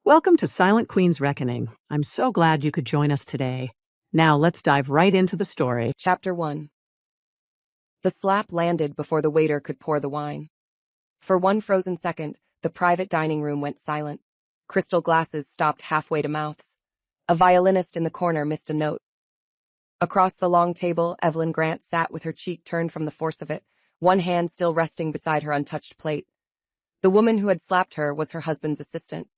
Welcome to Silent Queen's Reckoning. I'm so glad you could join us today. Now let's dive right into the story. Chapter 1. The slap landed before the waiter could pour the wine. For one frozen second, the private dining room went silent. Crystal glasses stopped halfway to mouths. A violinist in the corner missed a note. Across the long table, Evelyn Grant sat with her cheek turned from the force of it, one hand still resting beside her untouched plate. The woman who had slapped her was her husband's assistant.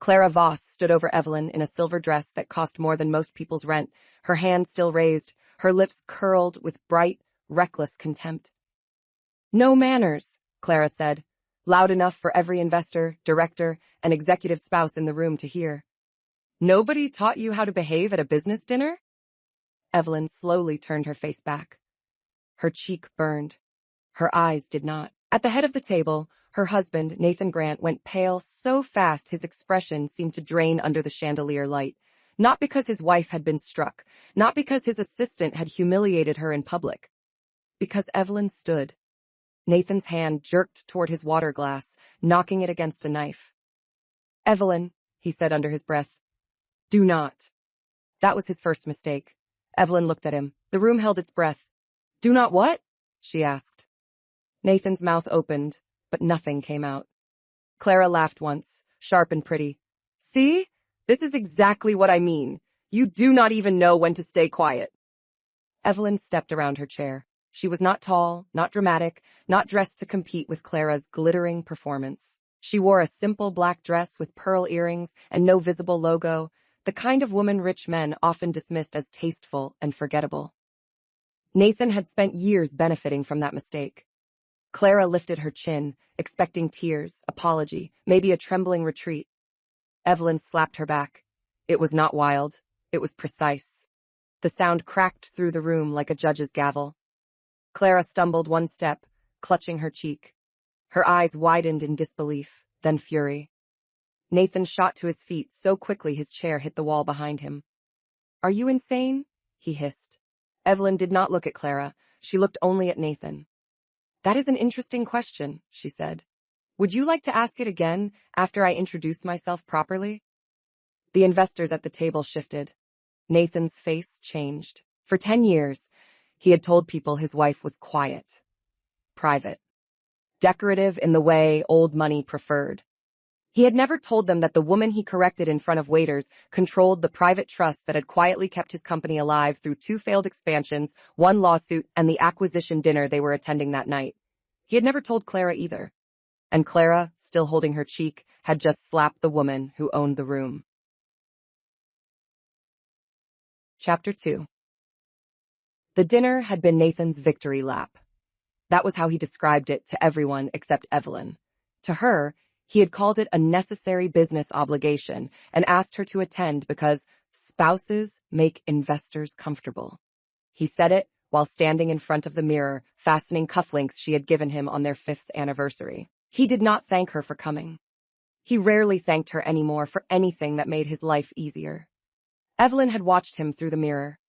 Clara Voss stood over Evelyn in a silver dress that cost more than most people's rent, her hand still raised, her lips curled with bright, reckless contempt. "No manners," Clara said, loud enough for every investor, director, and executive spouse in the room to hear. "Nobody taught you how to behave at a business dinner?" Evelyn slowly turned her face back. Her cheek burned. Her eyes did not. At the head of the table, her husband, Nathan Grant, went pale so fast his expression seemed to drain under the chandelier light. Not because his wife had been struck, not because his assistant had humiliated her in public. Because Evelyn stood. Nathan's hand jerked toward his water glass, knocking it against a knife. "Evelyn," he said under his breath. "Do not." That was his first mistake. Evelyn looked at him. The room held its breath. "Do not what?" she asked. Nathan's mouth opened, but nothing came out. Clara laughed once, sharp and pretty. "See? This is exactly what I mean. You do not even know when to stay quiet." Evelyn stepped around her chair. She was not tall, not dramatic, not dressed to compete with Clara's glittering performance. She wore a simple black dress with pearl earrings and no visible logo, the kind of woman rich men often dismissed as tasteful and forgettable. Nathan had spent years benefiting from that mistake. Clara lifted her chin, expecting tears, apology, maybe a trembling retreat. Evelyn slapped her back. It was not wild. It was precise. The sound cracked through the room like a judge's gavel. Clara stumbled one step, clutching her cheek. Her eyes widened in disbelief, then fury. Nathan shot to his feet so quickly his chair hit the wall behind him. "Are you insane?" he hissed. Evelyn did not look at Clara. She looked only at Nathan. "That is an interesting question," she said. "Would you like to ask it again after I introduce myself properly?" The investors at the table shifted. Nathan's face changed. For 10 years, he had told people his wife was quiet, private, decorative in the way old money preferred. He had never told them that the woman he corrected in front of waiters controlled the private trust that had quietly kept his company alive through 2 failed expansions, 1 lawsuit, and the acquisition dinner they were attending that night. He had never told Clara either. And Clara, still holding her cheek, had just slapped the woman who owned the room. Chapter 2. The dinner had been Nathan's victory lap. That was how he described it to everyone except Evelyn. To her, he had called it a necessary business obligation and asked her to attend because spouses make investors comfortable. He said it while standing in front of the mirror, fastening cufflinks she had given him on their 5th anniversary. He did not thank her for coming. He rarely thanked her anymore for anything that made his life easier. Evelyn had watched him through the mirror.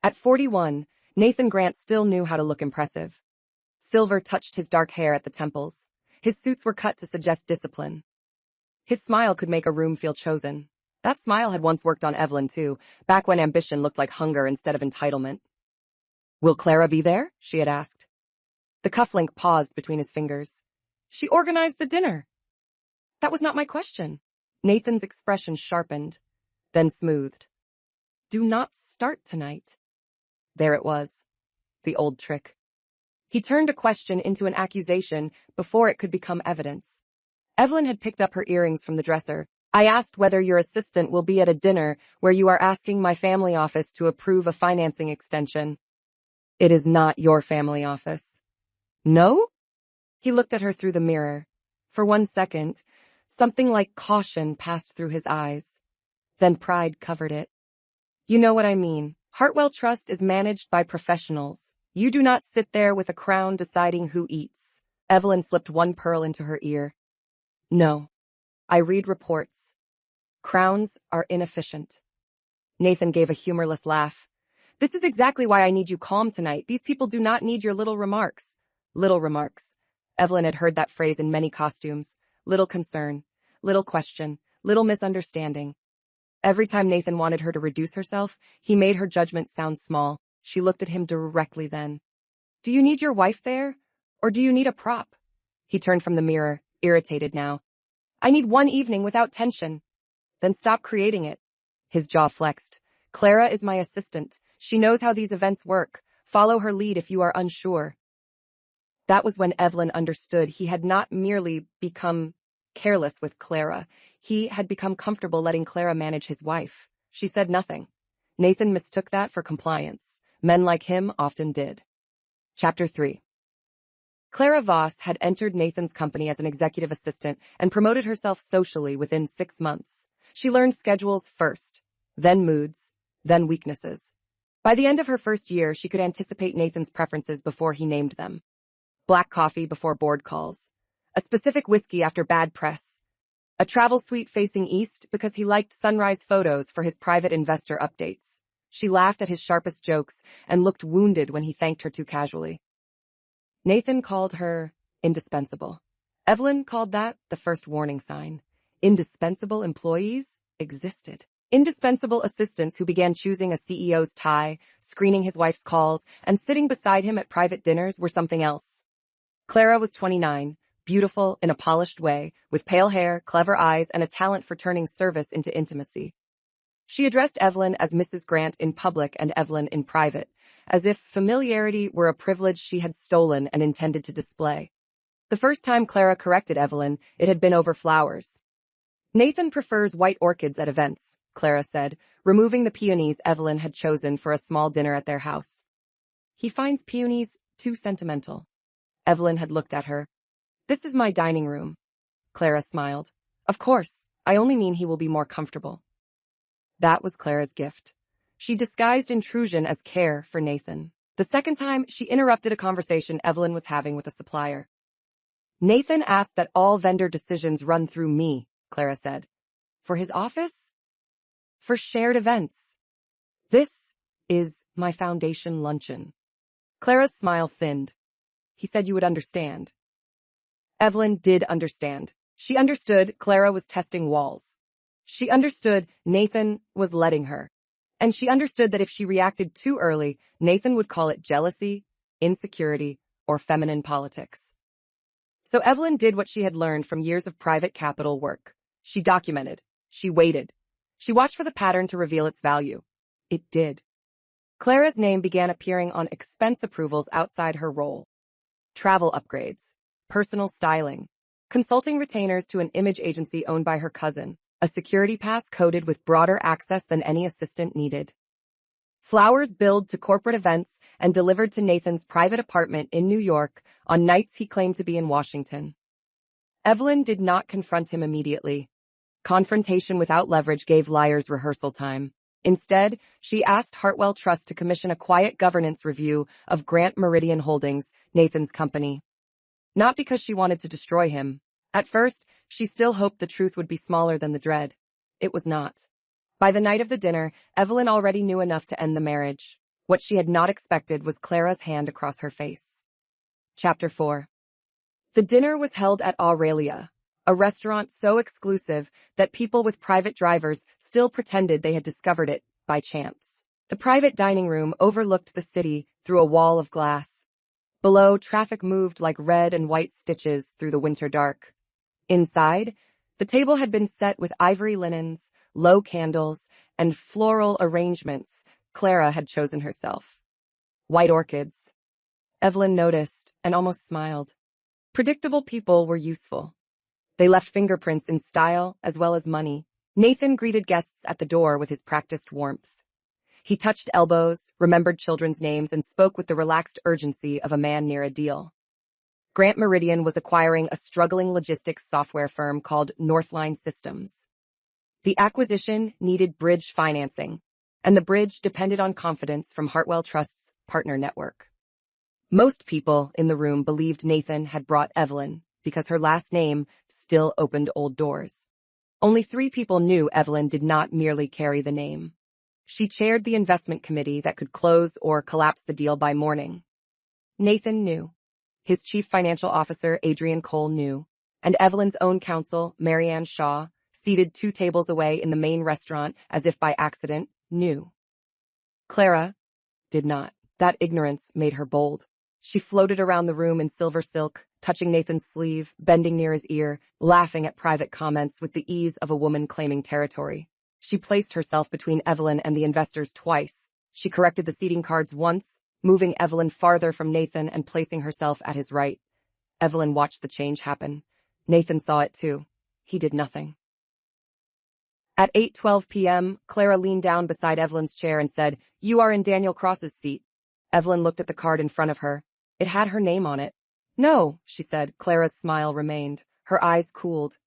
At 41, Nathan Grant still knew how to look impressive. Silver touched his dark hair at the temples. His suits were cut to suggest discipline. His smile could make a room feel chosen. That smile had once worked on Evelyn, too, back when ambition looked like hunger instead of entitlement. "Will Clara be there?" she had asked. The cufflink paused between his fingers. "She organized the dinner." "That was not my question." Nathan's expression sharpened, then smoothed. "Do not start tonight." There it was. The old trick. He turned a question into an accusation before it could become evidence. Evelyn had picked up her earrings from the dresser. "I asked whether your assistant will be at a dinner where you are asking my family office to approve a financing extension." "It is not your family office." "No?" He looked at her through the mirror. For one second, something like caution passed through his eyes. Then pride covered it. "You know what I mean. Hartwell Trust is managed by professionals. You do not sit there with a crown deciding who eats." Evelyn slipped one pearl into her ear. "No. I read reports. Crowns are inefficient." Nathan gave a humorless laugh. "This is exactly why I need you calm tonight. These people do not need your little remarks." Little remarks. Evelyn had heard that phrase in many costumes. Little concern, little question, little misunderstanding. Every time Nathan wanted her to reduce herself, he made her judgment sound small. She looked at him directly then. Do you need your wife there? Or do you need a prop? He turned from the mirror, irritated now. I need one evening without tension. Then stop creating it. His jaw flexed. Clara is my assistant. She knows how these events work. Follow her lead if you are unsure. That was when Evelyn understood he had not merely become careless with Clara. He had become comfortable letting Clara manage his wife. She said nothing. Nathan mistook that for compliance. Men like him often did. Chapter 3. Clara Voss had entered Nathan's company as an executive assistant and promoted herself socially within 6 months. She learned schedules first, then moods, then weaknesses. By the end of her first year, she could anticipate Nathan's preferences before he named them. Black coffee before board calls. A specific whiskey after bad press. A travel suite facing east because he liked sunrise photos for his private investor updates. She laughed at his sharpest jokes and looked wounded when he thanked her too casually. Nathan called her indispensable. Evelyn called that the first warning sign. Indispensable employees existed. Indispensable assistants who began choosing a CEO's tie, screening his wife's calls, and sitting beside him at private dinners were something else. Clara was 29, beautiful in a polished way, with pale hair, clever eyes, and a talent for turning service into intimacy. She addressed Evelyn as Mrs. Grant in public and Evelyn in private, as if familiarity were a privilege she had stolen and intended to display. The first time Clara corrected Evelyn, it had been over flowers. Nathan prefers white orchids at events, Clara said, removing the peonies Evelyn had chosen for a small dinner at their house. He finds peonies too sentimental. Evelyn had looked at her. This is my dining room. Clara smiled. Of course, I only mean he will be more comfortable. That was Clara's gift. She disguised intrusion as care for Nathan. The second time, she interrupted a conversation Evelyn was having with a supplier. Nathan asked that all vendor decisions run through me, Clara said. For his office? For shared events. This is my foundation luncheon. Clara's smile thinned. He said you would understand. Evelyn did understand. She understood Clara was testing walls. She understood Nathan was letting her. And she understood that if she reacted too early, Nathan would call it jealousy, insecurity, or feminine politics. So Evelyn did what she had learned from years of private capital work. She documented. She waited. She watched for the pattern to reveal its value. It did. Clara's name began appearing on expense approvals outside her role. Travel upgrades, personal styling, consulting retainers to an image agency owned by her cousin, a security pass coded with broader access than any assistant needed. Flowers billed to corporate events and delivered to Nathan's private apartment in New York on nights he claimed to be in Washington. Evelyn did not confront him immediately. Confrontation without leverage gave liars rehearsal time. Instead, she asked Hartwell Trust to commission a quiet governance review of Grant Meridian Holdings, Nathan's company. Not because she wanted to destroy him. At first, she still hoped the truth would be smaller than the dread. It was not. By the night of the dinner, Evelyn already knew enough to end the marriage. What she had not expected was Clara's hand across her face. Chapter 4. The dinner was held at Aurelia, a restaurant so exclusive that people with private drivers still pretended they had discovered it by chance. The private dining room overlooked the city through a wall of glass. Below, traffic moved like red and white stitches through the winter dark. Inside, the table had been set with ivory linens, low candles, and floral arrangements Clara had chosen herself. White orchids. Evelyn noticed and almost smiled. Predictable people were useful. They left fingerprints in style as well as money. Nathan greeted guests at the door with his practiced warmth. He touched elbows, remembered children's names, and spoke with the relaxed urgency of a man near a deal. Grant Meridian was acquiring a struggling logistics software firm called Northline Systems. The acquisition needed bridge financing, and the bridge depended on confidence from Hartwell Trust's partner network. Most people in the room believed Nathan had brought Evelyn because her last name still opened old doors. Only 3 people knew Evelyn did not merely carry the name. She chaired the investment committee that could close or collapse the deal by morning. Nathan knew. His chief financial officer, Adrian Cole, knew. And Evelyn's own counsel, Marianne Shaw, seated 2 tables away in the main restaurant as if by accident, knew. Clara did not. That ignorance made her bold. She floated around the room in silver silk, touching Nathan's sleeve, bending near his ear, laughing at private comments with the ease of a woman claiming territory. She placed herself between Evelyn and the investors twice. She corrected the seating cards once, moving Evelyn farther from Nathan and placing herself at his right. Evelyn watched the change happen. Nathan saw it too. He did nothing. At 8:12 p.m., Clara leaned down beside Evelyn's chair and said, "You are in Daniel Cross's seat." Evelyn looked at the card in front of her. It had her name on it. "No," she said. Clara's smile remained. Her eyes cooled.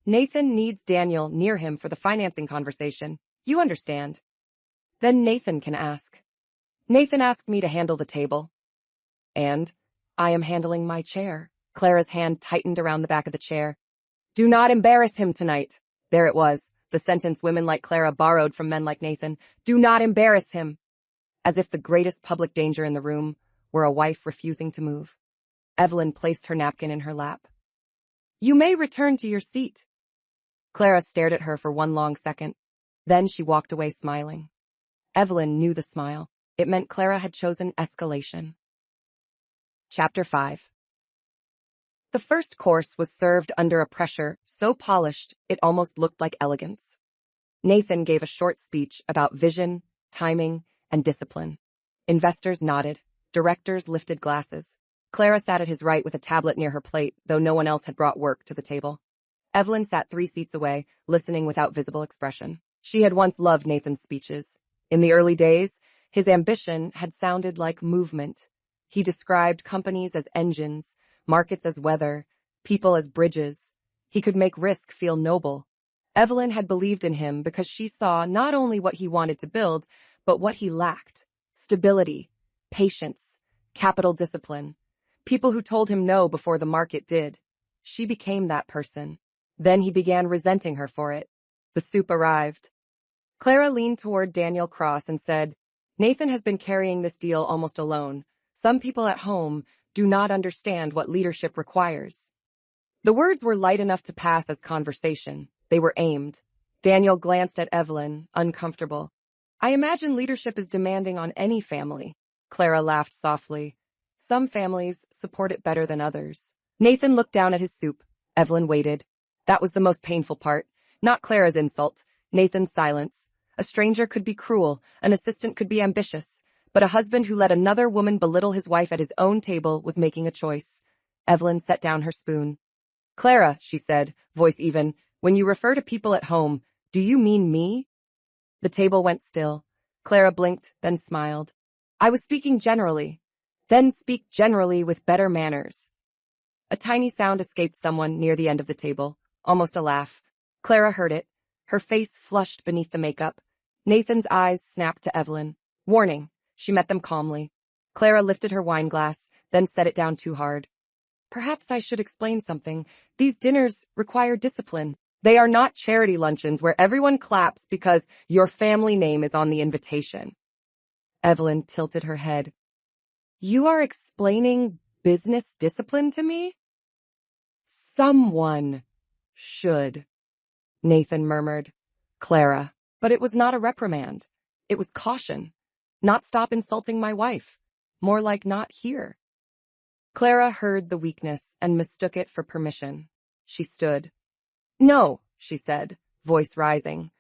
"Nathan needs Daniel near him for the financing conversation. You understand." "Then Nathan can ask." "Nathan asked me to handle the table." "And I am handling my chair." Clara's hand tightened around the back of the chair. "Do not embarrass him tonight." There it was, the sentence women like Clara borrowed from men like Nathan. "Do not embarrass him." As if the greatest public danger in the room were a wife refusing to move. Evelyn placed her napkin in her lap. "You may return to your seat." Clara stared at her for one long second. Then she walked away smiling. Evelyn knew the smile. It meant Clara had chosen escalation. Chapter 5. The first course was served under a pressure so polished it almost looked like elegance. Nathan gave a short speech about vision, timing, and discipline. Investors nodded. Directors lifted glasses. Clara sat at his right with a tablet near her plate, though no one else had brought work to the table. Evelyn sat 3 seats away, listening without visible expression. She had once loved Nathan's speeches. In the early days, his ambition had sounded like movement. He described companies as engines, markets as weather, people as bridges. He could make risk feel noble. Evelyn had believed in him because she saw not only what he wanted to build, but what he lacked: stability, patience, capital discipline. People who told him no before the market did. She became that person. Then he began resenting her for it. The soup arrived. Clara leaned toward Daniel Cross and said, "Nathan has been carrying this deal almost alone. Some people at home do not understand what leadership requires." The words were light enough to pass as conversation. They were aimed. Daniel glanced at Evelyn, uncomfortable. "I imagine leadership is demanding on any family." Clara laughed softly. "Some families support it better than others." Nathan looked down at his soup. Evelyn waited. That was the most painful part. Not Clara's insult, Nathan's silence. A stranger could be cruel, an assistant could be ambitious, but a husband who let another woman belittle his wife at his own table was making a choice. Evelyn set down her spoon. "Clara," she said, voice even, "when you refer to people at home, do you mean me?" The table went still. Clara blinked, then smiled. "I was speaking generally." "Then speak generally with better manners." A tiny sound escaped someone near the end of the table, almost a laugh. Clara heard it. Her face flushed beneath the makeup. Nathan's eyes snapped to Evelyn. Warning. She met them calmly. Clara lifted her wine glass, then set it down too hard. "Perhaps I should explain something. These dinners require discipline. They are not charity luncheons where everyone claps because your family name is on the invitation." Evelyn tilted her head. "You are explaining business discipline to me?" "Someone should," Nathan murmured. "Clara." But it was not a reprimand. It was caution. Not stop insulting my wife. More like not here. Clara heard the weakness and mistook it for permission. She stood. "No," she said, voice rising.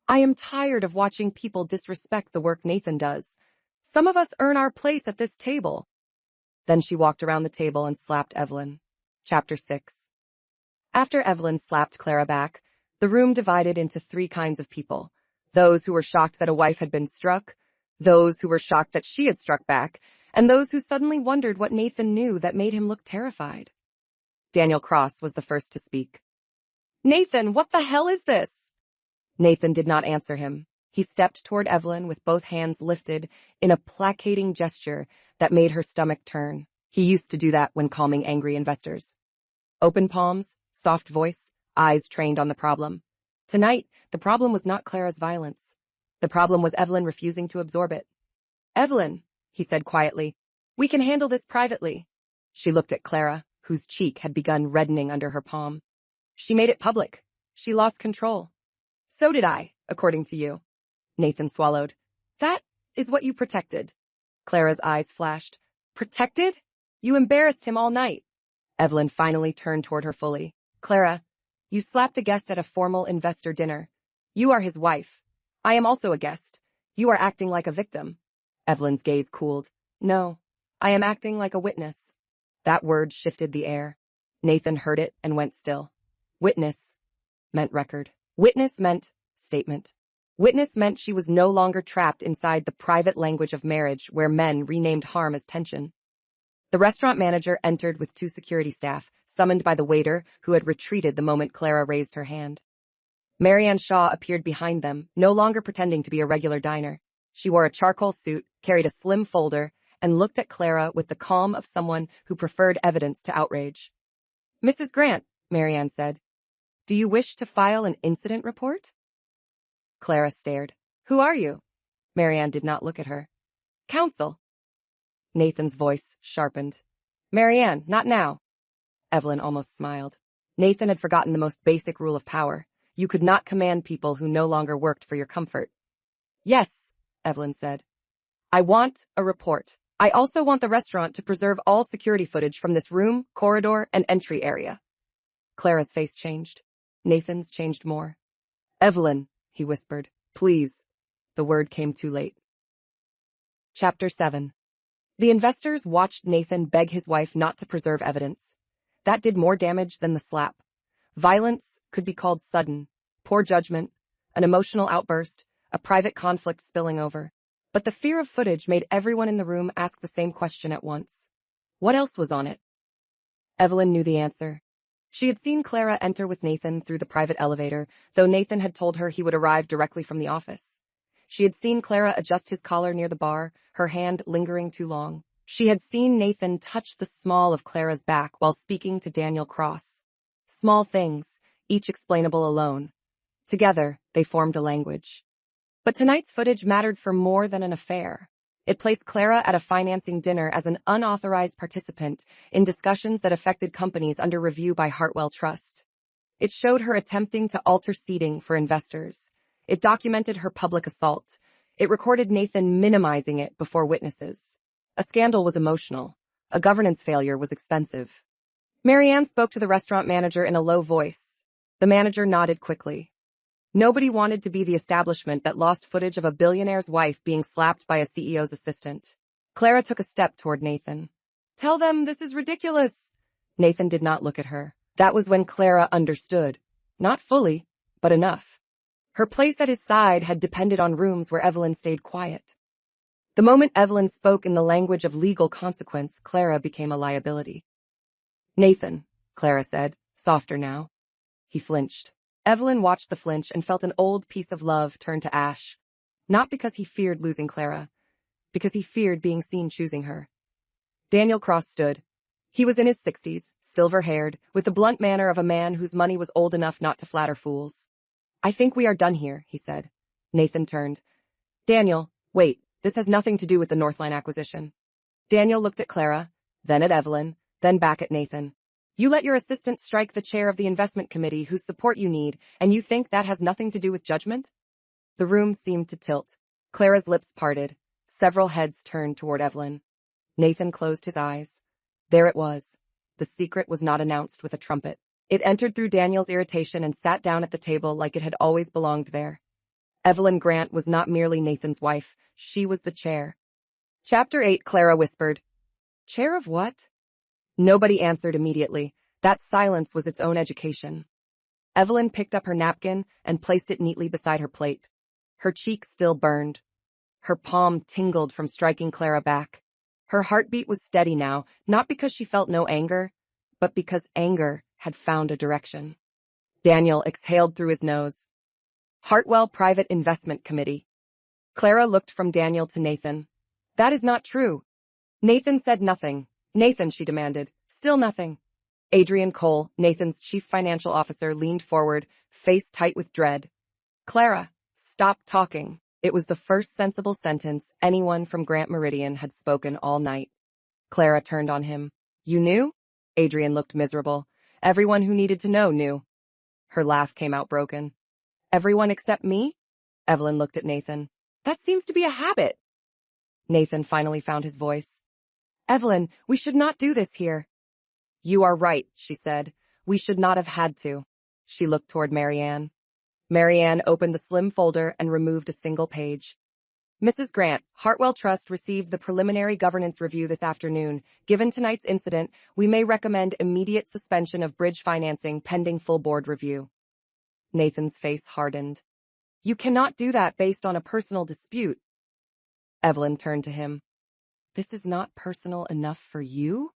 "I am tired of watching people disrespect the work Nathan does. Some of us earn our place at this table." Then she walked around the table and slapped Evelyn. Chapter 6. After Evelyn slapped Clara back, the room divided into 3 kinds of people. Those who were shocked that a wife had been struck, those who were shocked that she had struck back, and those who suddenly wondered what Nathan knew that made him look terrified. Daniel Cross was the first to speak. "Nathan, what the hell is this?" Nathan did not answer him. He stepped toward Evelyn with both hands lifted in a placating gesture that made her stomach turn. He used to do that when calming angry investors. Open palms, soft voice, eyes trained on the problem. Tonight, the problem was not Clara's violence. The problem was Evelyn refusing to absorb it. "Evelyn," he said quietly, "we can handle this privately." She looked at Clara, whose cheek had begun reddening under her palm. "She made it public. She lost control. So did I, according to you. Nathan swallowed. That is what you protected. Clara's eyes flashed. Protected? You embarrassed him all night. Evelyn finally turned toward her fully. Clara, you slapped a guest at a formal investor dinner. You are his wife. I am also a guest. You are acting like a victim. Evelyn's gaze cooled. No, I am acting like a witness. That word shifted the air. Nathan heard it and went still. Witness meant record. Witness meant statement. Witness meant she was no longer trapped inside the private language of marriage where men renamed harm as tension. The restaurant manager entered with 2 security staff, summoned by the waiter who had retreated the moment Clara raised her hand. Marianne Shaw appeared behind them, no longer pretending to be a regular diner. She wore a charcoal suit, carried a slim folder, and looked at Clara with the calm of someone who preferred evidence to outrage. Mrs. Grant, Marianne said, do you wish to file an incident report? Clara stared. Who are you? Marianne did not look at her. Counsel. Nathan's voice sharpened. Marianne, not now. Evelyn almost smiled. Nathan had forgotten the most basic rule of power. You could not command people who no longer worked for your comfort. Yes, Evelyn said. I want a report. I also want the restaurant to preserve all security footage from this room, corridor, and entry area. Clara's face changed. Nathan's changed more. Evelyn, he whispered. Please. The word came too late. Chapter 7. The investors watched Nathan beg his wife not to preserve evidence. That did more damage than the slap. Violence could be called sudden, poor judgment, an emotional outburst, a private conflict spilling over. But the fear of footage made everyone in the room ask the same question at once. What else was on it? Evelyn knew the answer. She had seen Clara enter with Nathan through the private elevator, though Nathan had told her he would arrive directly from the office. She had seen Clara adjust his collar near the bar, her hand lingering too long. She had seen Nathan touch the small of Clara's back while speaking to Daniel Cross. Small things, each explainable alone. Together, they formed a language. But tonight's footage mattered for more than an affair. It placed Clara at a financing dinner as an unauthorized participant in discussions that affected companies under review by Hartwell Trust. It showed her attempting to alter seating for investors. It documented her public assault. It recorded Nathan minimizing it before witnesses. A scandal was emotional. A governance failure was expensive. Marianne spoke to the restaurant manager in a low voice. The manager nodded quickly. Nobody wanted to be the establishment that lost footage of a billionaire's wife being slapped by a CEO's assistant. Clara took a step toward Nathan. Tell them this is ridiculous. Nathan did not look at her. That was when Clara understood. Not fully, but enough. Her place at his side had depended on rooms where Evelyn stayed quiet. The moment Evelyn spoke in the language of legal consequence, Clara became a liability. Nathan, Clara said, softer now. He flinched. Evelyn watched the flinch and felt an old piece of love turn to ash. Not because he feared losing Clara, because he feared being seen choosing her. Daniel Cross stood. He was in his 60s, silver-haired, with the blunt manner of a man whose money was old enough not to flatter fools. I think we are done here, he said. Nathan turned. Daniel, wait, this has nothing to do with the Northline acquisition. Daniel looked at Clara, then at Evelyn, then back at Nathan. You let your assistant strike the chair of the investment committee whose support you need, and you think that has nothing to do with judgment? The room seemed to tilt. Clara's lips parted. Several heads turned toward Evelyn. Nathan closed his eyes. There it was. The secret was not announced with a trumpet. It entered through Daniel's irritation and sat down at the table like it had always belonged there. Evelyn Grant was not merely Nathan's wife. She was the chair. Chapter 8, Clara whispered. Chair of what? Nobody answered immediately. That silence was its own education. Evelyn picked up her napkin and placed it neatly beside her plate. Her cheek still burned. Her palm tingled from striking Clara back. Her heartbeat was steady now, not because she felt no anger, but because anger had found a direction. Daniel exhaled through his nose. Hartwell Private Investment Committee. Clara looked from Daniel to Nathan. That is not true. Nathan said nothing. Nathan, she demanded. Still nothing. Adrian Cole, Nathan's chief financial officer, leaned forward, face tight with dread. Clara, stop talking. It was the first sensible sentence anyone from Grant Meridian had spoken all night. Clara turned on him. You knew? Adrian looked miserable. Everyone who needed to know knew. Her laugh came out broken. Everyone except me? Evelyn looked at Nathan. That seems to be a habit. Nathan finally found his voice. Evelyn, we should not do this here. You are right, she said. We should not have had to. She looked toward Marianne. Marianne opened the slim folder and removed a single page. Mrs. Grant, Hartwell Trust received the preliminary governance review this afternoon. Given tonight's incident, we may recommend immediate suspension of bridge financing pending full board review. Nathan's face hardened. You cannot do that based on a personal dispute. Evelyn turned to him. This is not personal enough for you?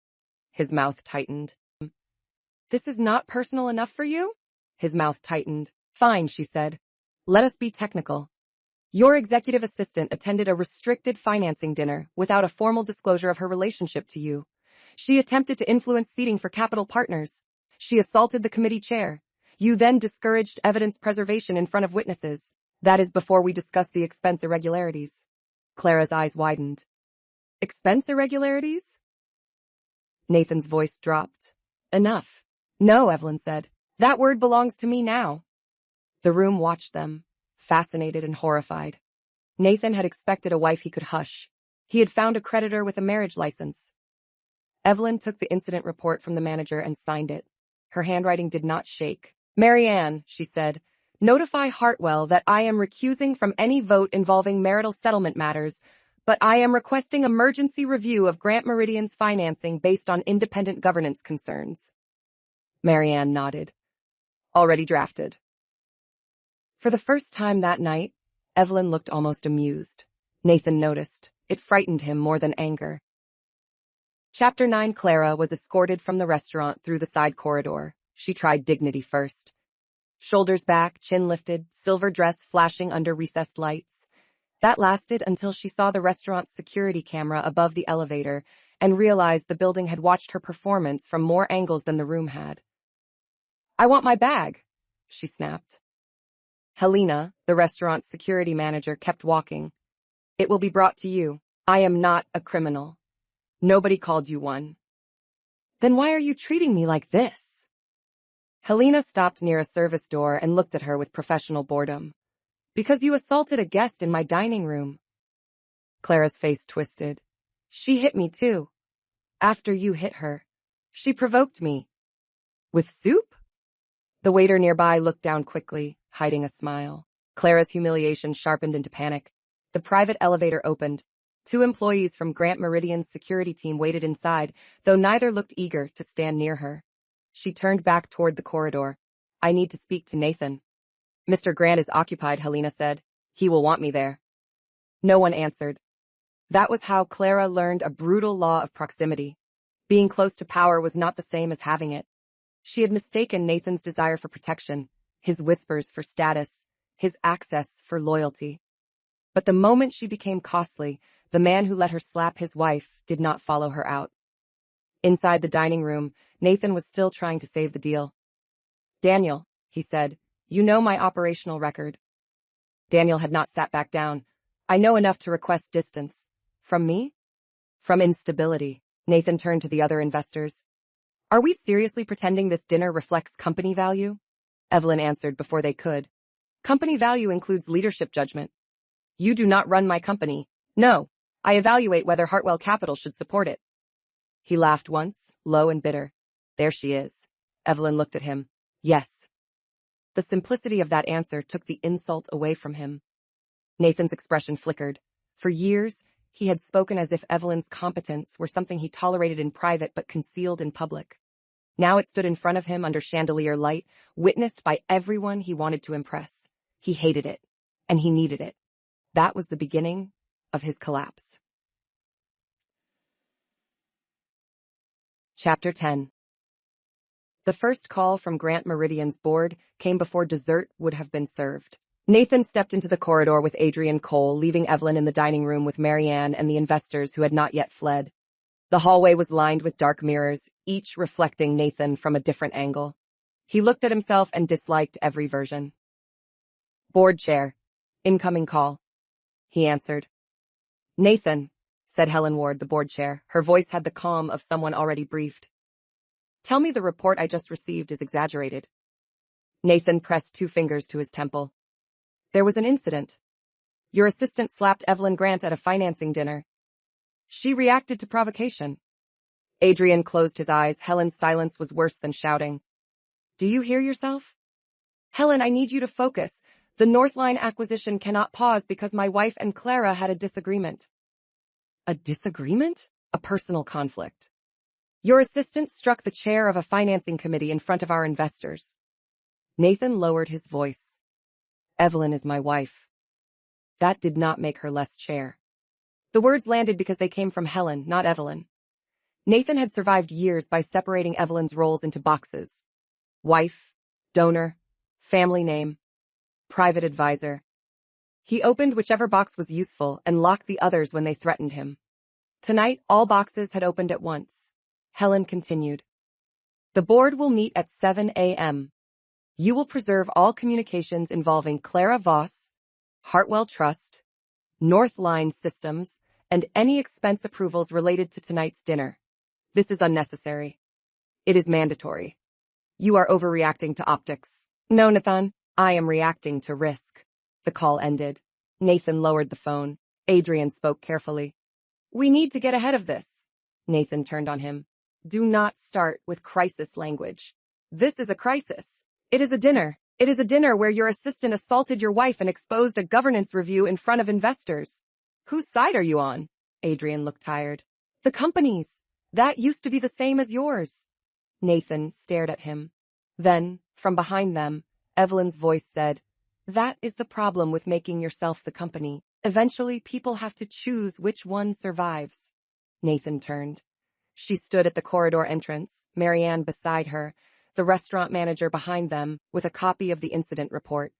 His mouth tightened. This is not personal enough for you? His mouth tightened. Fine, she said. Let us be technical. Your executive assistant attended a restricted financing dinner without a formal disclosure of her relationship to you. She attempted to influence seating for capital partners. She assaulted the committee chair. You then discouraged evidence preservation in front of witnesses. That is before we discuss the expense irregularities. Clara's eyes widened. Expense irregularities? Nathan's voice dropped. Enough. No, Evelyn said. That word belongs to me now. The room watched them, fascinated and horrified. Nathan had expected a wife he could hush. He had found a creditor with a marriage license. Evelyn took the incident report from the manager and signed it. Her handwriting did not shake. Marianne, she said, notify Hartwell that I am recusing from any vote involving marital settlement matters, but I am requesting emergency review of Grant Meridian's financing based on independent governance concerns. Marianne nodded. Already drafted. For the first time that night, Evelyn looked almost amused. Nathan noticed. It frightened him more than anger. Chapter 9. Clara was escorted from the restaurant through the side corridor. She tried dignity first. Shoulders back, chin lifted, silver dress flashing under recessed lights. That lasted until she saw the restaurant's security camera above the elevator and realized the building had watched her performance from more angles than the room had. I want my bag, she snapped. Helena, the restaurant's security manager, kept walking. It will be brought to you. I am not a criminal. Nobody called you one. Then why are you treating me like this? Helena stopped near a service door and looked at her with professional boredom. Because you assaulted a guest in my dining room. Clara's face twisted. She hit me too. After you hit her. She provoked me. With soup? The waiter nearby looked down quickly, hiding a smile. Clara's humiliation sharpened into panic. The private elevator opened. 2 employees from Grant Meridian's security team waited inside, though neither looked eager to stand near her. She turned back toward the corridor. I need to speak to Nathan. Mr. Grant is occupied, Helena said. He will want me there. No one answered. That was how Clara learned a brutal law of proximity. Being close to power was not the same as having it. She had mistaken Nathan's desire for protection, his whispers for status, his access for loyalty. But the moment she became costly, the man who let her slap his wife did not follow her out. Inside the dining room, Nathan was still trying to save the deal. Daniel, he said, you know my operational record. Daniel had not sat back down. I know enough to request distance. From me? From instability. Nathan turned to the other investors. Are we seriously pretending this dinner reflects company value? Evelyn answered before they could. Company value includes leadership judgment. You do not run my company. No, I evaluate whether Hartwell Capital should support it. He laughed once, low and bitter. There she is. Evelyn looked at him. Yes. The simplicity of that answer took the insult away from him. Nathan's expression flickered. For years, he had spoken as if Evelyn's competence were something he tolerated in private but concealed in public. Now it stood in front of him under chandelier light, witnessed by everyone he wanted to impress. He hated it, and he needed it. That was the beginning of his collapse. Chapter 10. The first call from Grant Meridian's board came before dessert would have been served. Nathan stepped into the corridor with Adrian Cole, leaving Evelyn in the dining room with Marianne and the investors who had not yet fled. The hallway was lined with dark mirrors, each reflecting Nathan from a different angle. He looked at himself and disliked every version. Board chair. Incoming call. He answered. Nathan, said Helen Ward, the board chair. Her voice had the calm of someone already briefed. Tell me the report I just received is exaggerated. Nathan pressed 2 fingers to his temple. There was an incident. Your assistant slapped Evelyn Grant at a financing dinner. She reacted to provocation. Adrian closed his eyes. Helen's silence was worse than shouting. Do you hear yourself? Helen, I need you to focus. The Northline acquisition cannot pause because my wife and Clara had a disagreement. A disagreement? A personal conflict. Your assistant struck the chair of a financing committee in front of our investors. Nathan lowered his voice. Evelyn is my wife. That did not make her less chair. The words landed because they came from Helen, not Evelyn. Nathan had survived years by separating Evelyn's roles into boxes. Wife, donor, family name, private advisor. He opened whichever box was useful and locked the others when they threatened him. Tonight, all boxes had opened at once. Helen continued. The board will meet at 7 a.m. You will preserve all communications involving Clara Voss, Hartwell Trust, Northline Systems, and any expense approvals related to tonight's dinner. This is unnecessary. It is mandatory. You are overreacting to optics. No, Nathan, I am reacting to risk. The call ended. Nathan lowered the phone. Adrian spoke carefully. We need to get ahead of this. Nathan turned on him. Do not start with crisis language. This is a crisis. It is a dinner. It is a dinner where your assistant assaulted your wife and exposed a governance review in front of investors. Whose side are you on? Adrian looked tired. The company's. That used to be the same as yours. Nathan stared at him. Then, from behind them, Evelyn's voice said, That is the problem with making yourself the company. Eventually, people have to choose which one survives. Nathan turned. She stood at the corridor entrance, Marianne beside her, the restaurant manager behind them, with a copy of the incident report.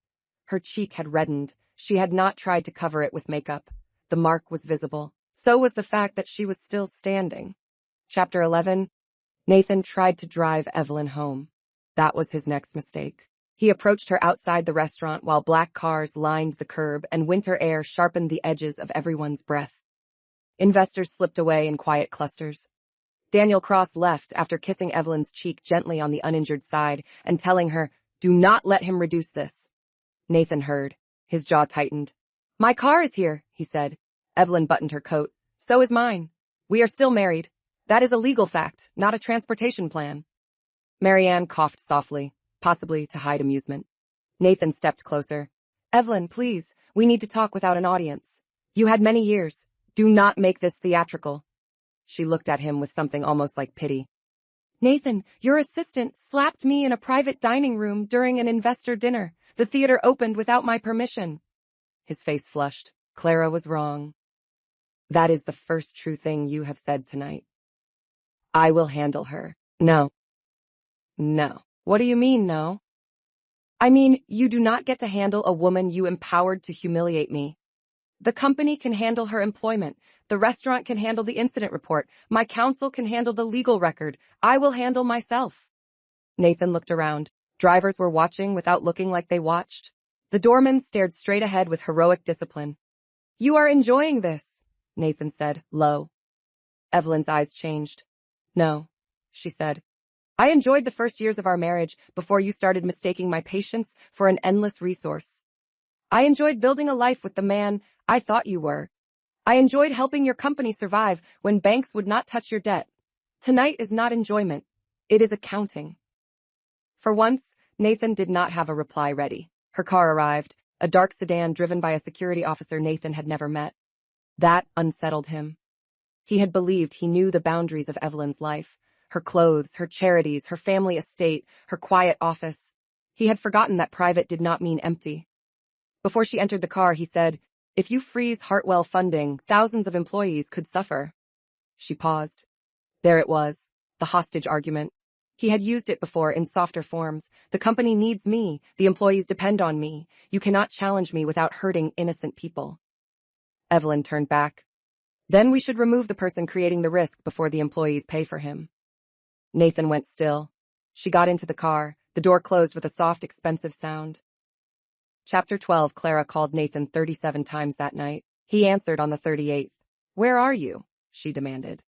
Her cheek had reddened. She had not tried to cover it with makeup. The mark was visible. So was the fact that she was still standing. Chapter 11. Nathan tried to drive Evelyn home. That was his next mistake. He approached her outside the restaurant while black cars lined the curb and winter air sharpened the edges of everyone's breath. Investors slipped away in quiet clusters. Daniel Cross left after kissing Evelyn's cheek gently on the uninjured side and telling her, Do not let him reduce this. Nathan heard. His jaw tightened. My car is here, he said. Evelyn buttoned her coat. So is mine. We are still married. That is a legal fact, not a transportation plan. Marianne coughed softly, possibly to hide amusement. Nathan stepped closer. Evelyn, please, we need to talk without an audience. You had many years. Do not make this theatrical. She looked at him with something almost like pity. Nathan, your assistant slapped me in a private dining room during an investor dinner. The theater opened without my permission. His face flushed. Clara was wrong. That is the first true thing you have said tonight. I will handle her. No. No. What do you mean, no? I mean, you do not get to handle a woman you empowered to humiliate me. The company can handle her employment. The restaurant can handle the incident report. My counsel can handle the legal record. I will handle myself. Nathan looked around. Drivers were watching without looking like they watched. The doorman stared straight ahead with heroic discipline. You are enjoying this, Nathan said, low. Evelyn's eyes changed. No, she said. I enjoyed the first years of our marriage before you started mistaking my patience for an endless resource. I enjoyed building a life with the man I thought you were. I enjoyed helping your company survive when banks would not touch your debt. Tonight is not enjoyment. It is accounting. For once, Nathan did not have a reply ready. Her car arrived, a dark sedan driven by a security officer Nathan had never met. That unsettled him. He had believed he knew the boundaries of Evelyn's life, her clothes, her charities, her family estate, her quiet office. He had forgotten that private did not mean empty. Before she entered the car, he said, If you freeze Hartwell funding, thousands of employees could suffer. She paused. There it was, the hostage argument. He had used it before in softer forms. The company needs me. The employees depend on me. You cannot challenge me without hurting innocent people. Evelyn turned back. Then we should remove the person creating the risk before the employees pay for him. Nathan went still. She got into the car. The door closed with a soft, expensive sound. Chapter 12. Clara called Nathan 37 times that night. He answered on the 38th. Where are you? She demanded.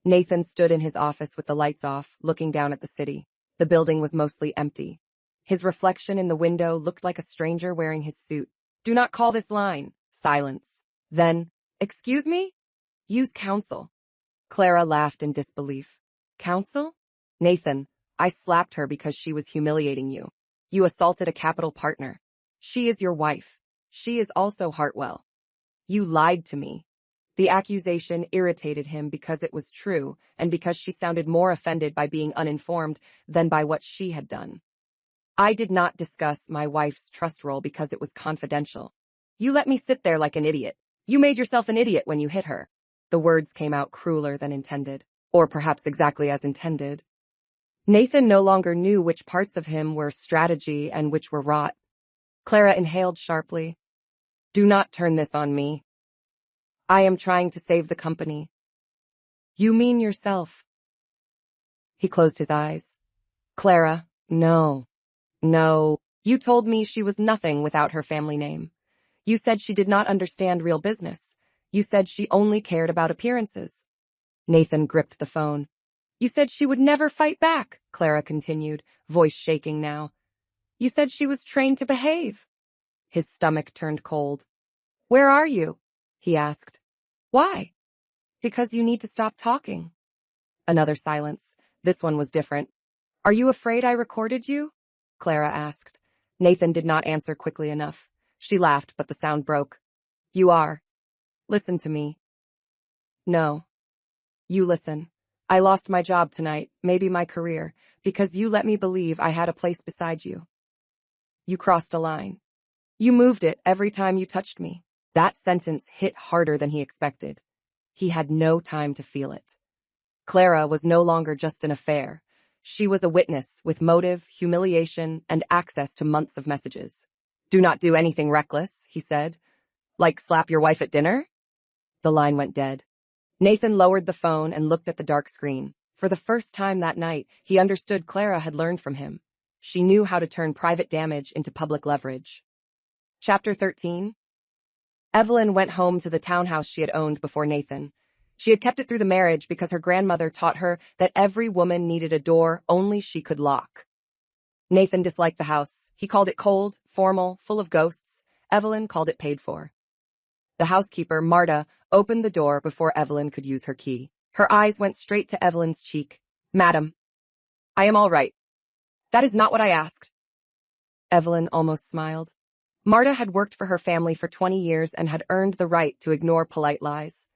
Nathan stood in his office with the lights off, looking down at the city. The building was mostly empty. His reflection in the window looked like a stranger wearing his suit. Do not call this line. Silence. Then, excuse me? Use counsel. Clara laughed in disbelief. Counsel? Nathan, I slapped her because she was humiliating you. You assaulted a capital partner. She is your wife. She is also Hartwell. You lied to me. The accusation irritated him because it was true and because she sounded more offended by being uninformed than by what she had done. I did not discuss my wife's trust roll because it was confidential. You let me sit there like an idiot. You made yourself an idiot when you hit her. The words came out crueler than intended, or perhaps exactly as intended. Nathan no longer knew which parts of him were strategy and which were rot. Clara inhaled sharply. Do not turn this on me. I am trying to save the company. You mean yourself. He closed his eyes. Clara, no. No. You told me she was nothing without her family name. You said she did not understand real business. You said she only cared about appearances. Nathan gripped the phone. You said she would never fight back, Clara continued, voice shaking now. You said she was trained to behave. His stomach turned cold. Where are you? He asked. Why? Because you need to stop talking. Another silence. This one was different. Are you afraid I recorded you? Clara asked. Nathan did not answer quickly enough. She laughed, but the sound broke. You are. Listen to me. No. You listen. I lost my job tonight, maybe my career, because you let me believe I had a place beside you. You crossed a line. You moved it every time you touched me. That sentence hit harder than he expected. He had no time to feel it. Clara was no longer just an affair. She was a witness with motive, humiliation, and access to months of messages. Do not do anything reckless, he said. Like slap your wife at dinner? The line went dead. Nathan lowered the phone and looked at the dark screen. For the first time that night, he understood Clara had learned from him. She knew how to turn private damage into public leverage. Chapter 13. Evelyn went home to the townhouse she had owned before Nathan. She had kept it through the marriage because her grandmother taught her that every woman needed a door only she could lock. Nathan disliked the house. He called it cold, formal, full of ghosts. Evelyn called it paid for. The housekeeper, Marta, opened the door before Evelyn could use her key. Her eyes went straight to Evelyn's cheek. Madam, I am all right. That is not what I asked. Evelyn almost smiled. Marta had worked for her family for 20 years and had earned the right to ignore polite lies.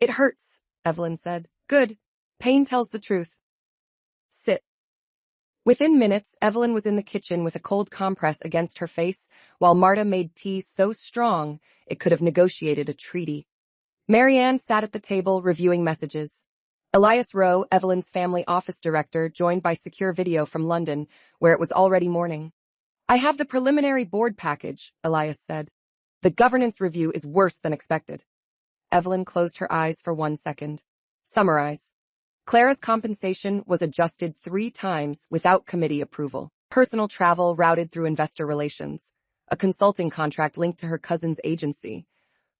It hurts, Evelyn said. Good. Pain tells the truth. Sit. Within minutes, Evelyn was in the kitchen with a cold compress against her face, while Marta made tea so strong it could have negotiated a treaty. Marianne sat at the table reviewing messages. Elias Rowe, Evelyn's family office director, joined by secure video from London, where it was already morning. I have the preliminary board package, Elias said. The governance review is worse than expected. Evelyn closed her eyes for 1 second. Summarize. Clara's compensation was adjusted 3 times without committee approval. Personal travel routed through investor relations. A consulting contract linked to her cousin's agency.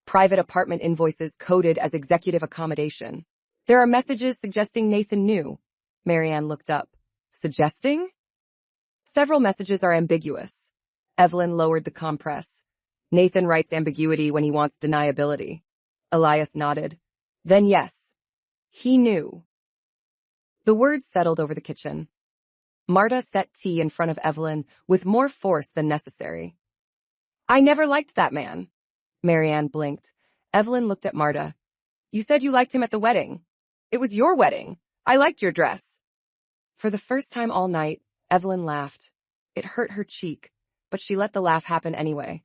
Private apartment invoices coded as executive accommodation. There are messages suggesting Nathan knew. Marianne looked up. Suggesting? Several messages are ambiguous. Evelyn lowered the compress. Nathan writes ambiguity when he wants deniability. Elias nodded. Then yes, he knew. The words settled over the kitchen. Marta set tea in front of Evelyn with more force than necessary. I never liked that man. Marianne blinked. Evelyn looked at Marta. You said you liked him at the wedding. It was your wedding. I liked your dress. For the first time all night, Evelyn laughed. It hurt her cheek, but she let the laugh happen anyway.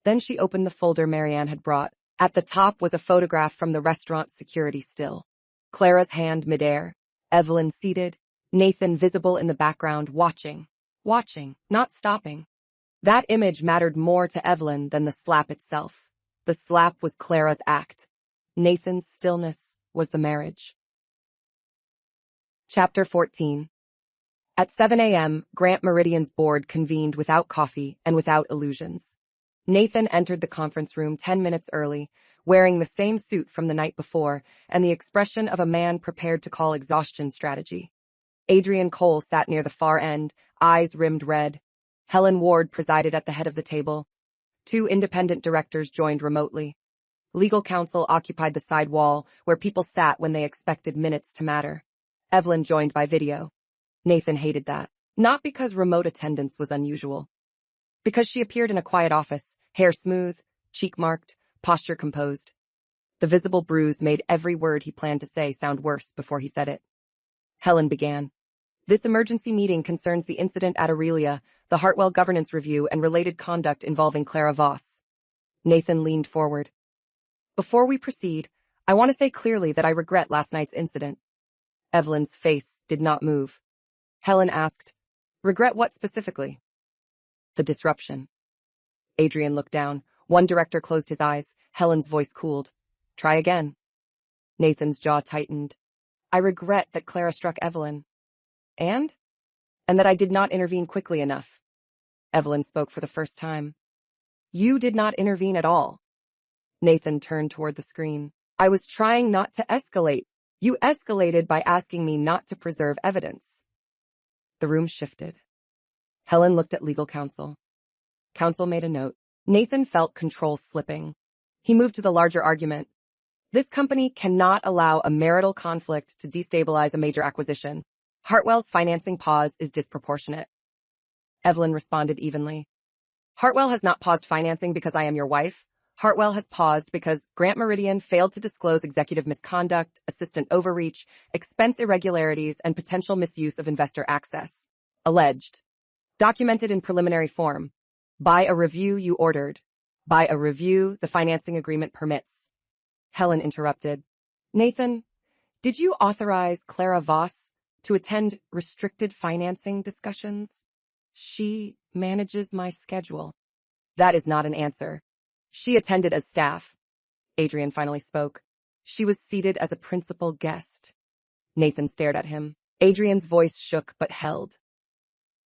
Then she opened the folder Marianne had brought. At the top was a photograph from the restaurant security still. Clara's hand midair. Evelyn seated. Nathan visible in the background, watching, not stopping. That image mattered more to Evelyn than the slap itself. The slap was Clara's act. Nathan's stillness was the marriage. Chapter 14. At 7 a.m., Grant Meridian's board convened without coffee and without illusions. Nathan entered the conference room 10 minutes early, wearing the same suit from the night before and the expression of a man prepared to call exhaustion strategy. Adrian Cole sat near the far end, eyes rimmed red. Helen Ward presided at the head of the table. Two independent directors joined remotely. Legal counsel occupied the side wall, where people sat when they expected minutes to matter. Evelyn joined by video. Nathan hated that. Not because remote attendance was unusual. Because she appeared in a quiet office, hair smooth, cheek marked, posture composed. The visible bruise made every word he planned to say sound worse before he said it. Helen began. This emergency meeting concerns the incident at Aurelia, the Hartwell governance review, and related conduct involving Clara Voss. Nathan leaned forward. Before we proceed, I want to say clearly that I regret last night's incident. Evelyn's face did not move. Helen asked, regret what specifically? The disruption. Adrian looked down. One director closed his eyes. Helen's voice cooled. Try again. Nathan's jaw tightened. I regret that Clara struck Evelyn. And that I did not intervene quickly enough. Evelyn spoke for the first time. You did not intervene at all. Nathan turned toward the screen. I was trying not to escalate. You escalated by asking me not to preserve evidence. The room shifted. Helen looked at legal counsel. Counsel made a note. Nathan felt control slipping. He moved to the larger argument. This company cannot allow a marital conflict to destabilize a major acquisition. Hartwell's financing pause is disproportionate. Evelyn responded evenly. Hartwell has not paused financing because I am your wife. Hartwell has paused because Grant Meridian failed to disclose executive misconduct, assistant overreach, expense irregularities, and potential misuse of investor access. Alleged. Documented in preliminary form. By a review you ordered. By a review the financing agreement permits. Helen interrupted. Nathan, did you authorize Clara Voss to attend restricted financing discussions? She manages my schedule. That is not an answer. She attended as staff. Adrian finally spoke. She was seated as a principal guest. Nathan stared at him. Adrian's voice shook but held.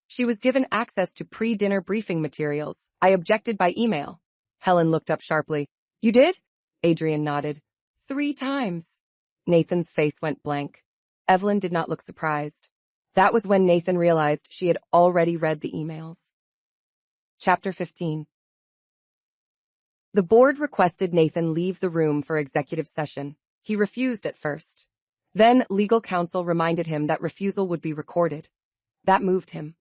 She was given access to pre-dinner briefing materials. I objected by email. Helen looked up sharply. You did? Adrian nodded. 3 times. Nathan's face went blank. Evelyn did not look surprised. That was when Nathan realized she had already read the emails. Chapter 15. The board requested Nathan leave the room for executive session. He refused at first. Then legal counsel reminded him that refusal would be recorded. That moved him.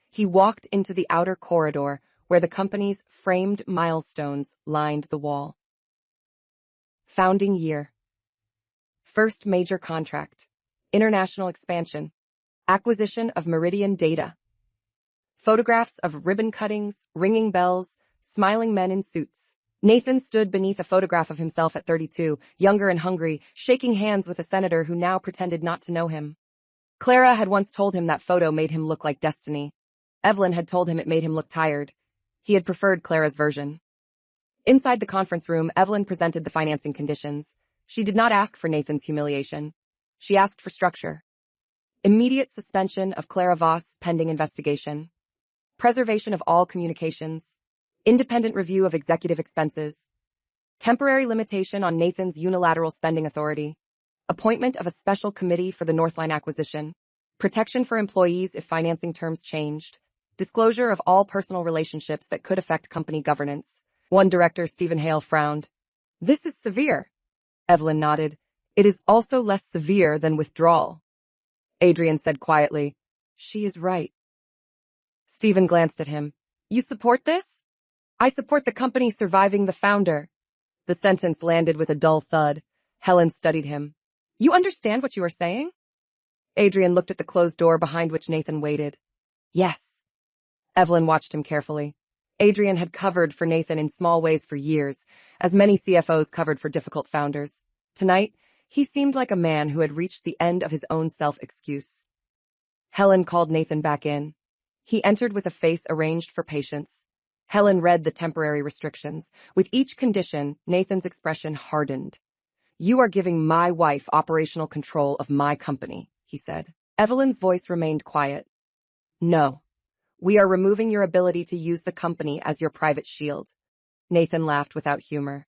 He walked into the outer corridor where the company's framed milestones lined the wall. Founding year. First major contract. International expansion. Acquisition of Meridian data. Photographs of ribbon cuttings, ringing bells, smiling men in suits. Nathan stood beneath a photograph of himself at 32, younger and hungry, shaking hands with a senator who now pretended not to know him. Clara had once told him that photo made him look like destiny. Evelyn had told him it made him look tired. He had preferred Clara's version. Inside the conference room, Evelyn presented the financing conditions. She did not ask for Nathan's humiliation. She asked for structure. Immediate suspension of Clara Voss pending investigation. Preservation of all communications. Independent review of executive expenses. Temporary limitation on Nathan's unilateral spending authority. Appointment of a special committee for the Northline acquisition. Protection for employees if financing terms changed. Disclosure of all personal relationships that could affect company governance. One director, Stephen Hale, frowned. This is severe. Evelyn nodded. It is also less severe than withdrawal. Adrian said quietly, she is right. Stephen glanced at him. You support this? I support the company surviving the founder. The sentence landed with a dull thud. Helen studied him. You understand what you are saying? Adrian looked at the closed door behind which Nathan waited. Yes. Evelyn watched him carefully. Adrian had covered for Nathan in small ways for years, as many CFOs covered for difficult founders. Tonight, he seemed like a man who had reached the end of his own self-excuse. Helen called Nathan back in. He entered with a face arranged for patience. Helen read the temporary restrictions. With each condition, Nathan's expression hardened. You are giving my wife operational control of my company, he said. Evelyn's voice remained quiet. No. We are removing your ability to use the company as your private shield. Nathan laughed without humor.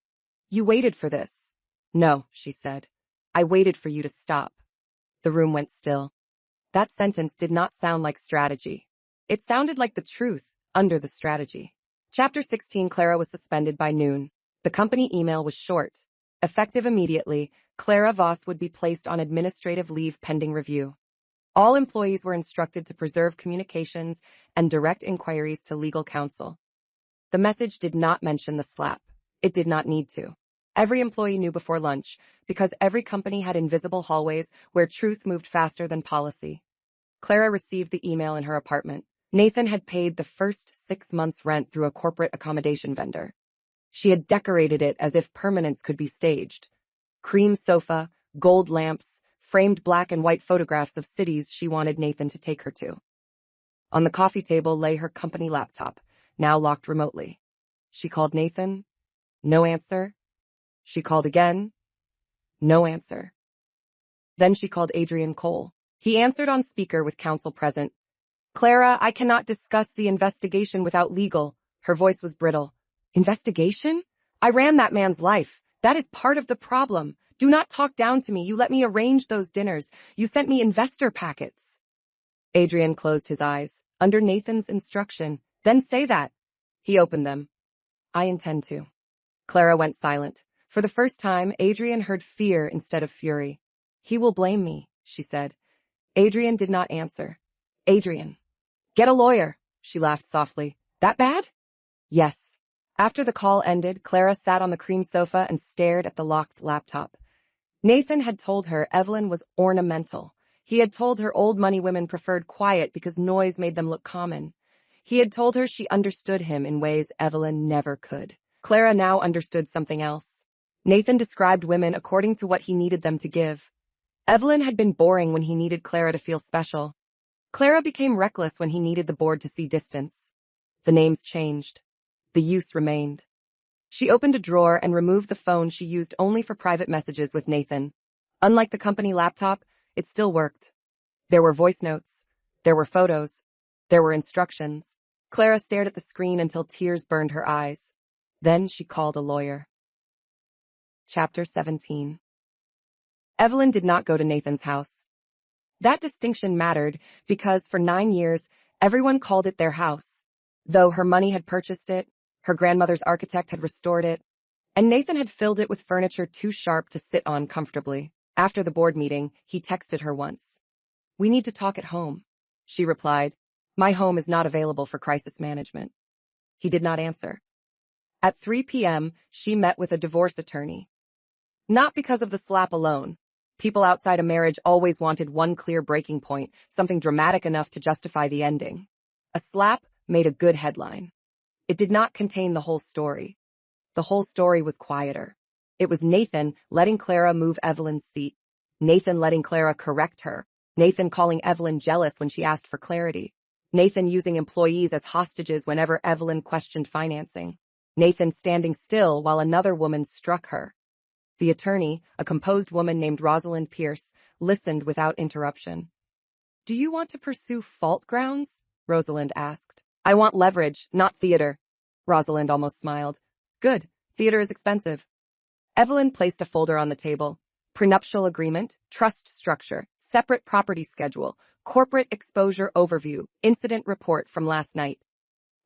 You waited for this. No, she said. I waited for you to stop. The room went still. That sentence did not sound like strategy. It sounded like the truth under the strategy. Chapter 16. Clara was suspended by noon. The company email was short. Effective immediately, Clara Voss would be placed on administrative leave pending review. All employees were instructed to preserve communications and direct inquiries to legal counsel. The message did not mention the slap. It did not need to. Every employee knew before lunch, because every company had invisible hallways where truth moved faster than policy. Clara received the email in her apartment. Nathan had paid the first 6 months' rent through a corporate accommodation vendor. She had decorated it as if permanence could be staged. Cream sofa, gold lamps, framed black and white photographs of cities she wanted Nathan to take her to. On the coffee table lay her company laptop, now locked remotely. She called Nathan. No answer. She called again. No answer. Then she called Adrian Cole. He answered on speaker with counsel present. Clara, I cannot discuss the investigation without legal. Her voice was brittle. Investigation? I ran that man's life. That is part of the problem. Do not talk down to me. You let me arrange those dinners. You sent me investor packets. Adrian closed his eyes. Under Nathan's instruction. Then say that. He opened them. I intend to. Clara went silent. For the first time, Adrian heard fear instead of fury. He will blame me, she said. Adrian did not answer. Adrian. Get a lawyer, she laughed softly. That bad? Yes. After the call ended, Clara sat on the cream sofa and stared at the locked laptop. Nathan had told her Evelyn was ornamental. He had told her old money women preferred quiet because noise made them look common. He had told her she understood him in ways Evelyn never could. Clara now understood something else. Nathan described women according to what he needed them to give. Evelyn had been boring when he needed Clara to feel special. Clara became reckless when he needed the board to see distance. The names changed. The use remained. She opened a drawer and removed the phone she used only for private messages with Nathan. Unlike the company laptop, it still worked. There were voice notes. There were photos. There were instructions. Clara stared at the screen until tears burned her eyes. Then she called a lawyer. Chapter 17. Evelyn did not go to Nathan's house. That distinction mattered because for 9 years, everyone called it their house. Though her money had purchased it, her grandmother's architect had restored it, and Nathan had filled it with furniture too sharp to sit on comfortably. After the board meeting, he texted her once. We need to talk at home, she replied. My home is not available for crisis management. He did not answer. At 3 p.m., she met with a divorce attorney. Not because of the slap alone. People outside a marriage always wanted one clear breaking point, something dramatic enough to justify the ending. A slap made a good headline. It did not contain the whole story. The whole story was quieter. It was Nathan letting Clara move Evelyn's seat. Nathan letting Clara correct her. Nathan calling Evelyn jealous when she asked for clarity. Nathan using employees as hostages whenever Evelyn questioned financing. Nathan standing still while another woman struck her. The attorney, a composed woman named Rosalind Pierce, listened without interruption. Do you want to pursue fault grounds? Rosalind asked. I want leverage, not theater. Rosalind almost smiled. Good. Theater is expensive. Evelyn placed a folder on the table. Prenuptial agreement, trust structure, separate property schedule, corporate exposure overview, incident report from last night.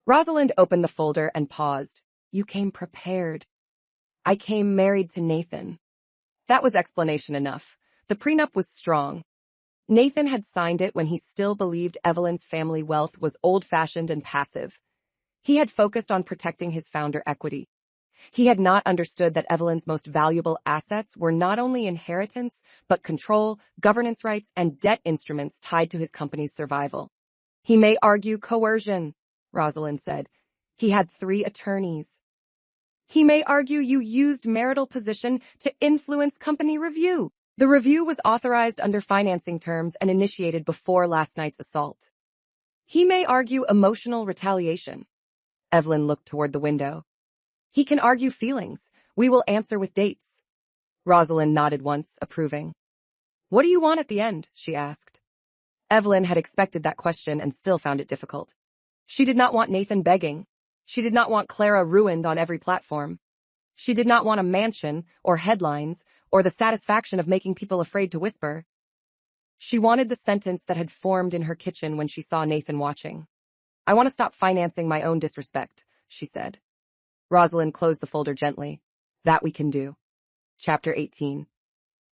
Rosalind opened the folder and paused. You came prepared. I came married to Nathan. That was explanation enough. The prenup was strong. Nathan had signed it when he still believed Evelyn's family wealth was old-fashioned and passive. He had focused on protecting his founder equity. He had not understood that Evelyn's most valuable assets were not only inheritance, but control, governance rights, and debt instruments tied to his company's survival. He may argue coercion, Rosalind said. He had 3 attorneys. He may argue you used marital position to influence company review. The review was authorized under financing terms and initiated before last night's assault. He may argue emotional retaliation. Evelyn looked toward the window. He can argue feelings. We will answer with dates. Rosalind nodded once, approving. What do you want at the end? She asked. Evelyn had expected that question and still found it difficult. She did not want Nathan begging. She did not want Clara ruined on every platform. She did not want a mansion, or headlines, or the satisfaction of making people afraid to whisper. She wanted the sentence that had formed in her kitchen when she saw Nathan watching. "I want to stop financing my own disrespect," she said. Rosalind closed the folder gently. "That we can do." Chapter 18.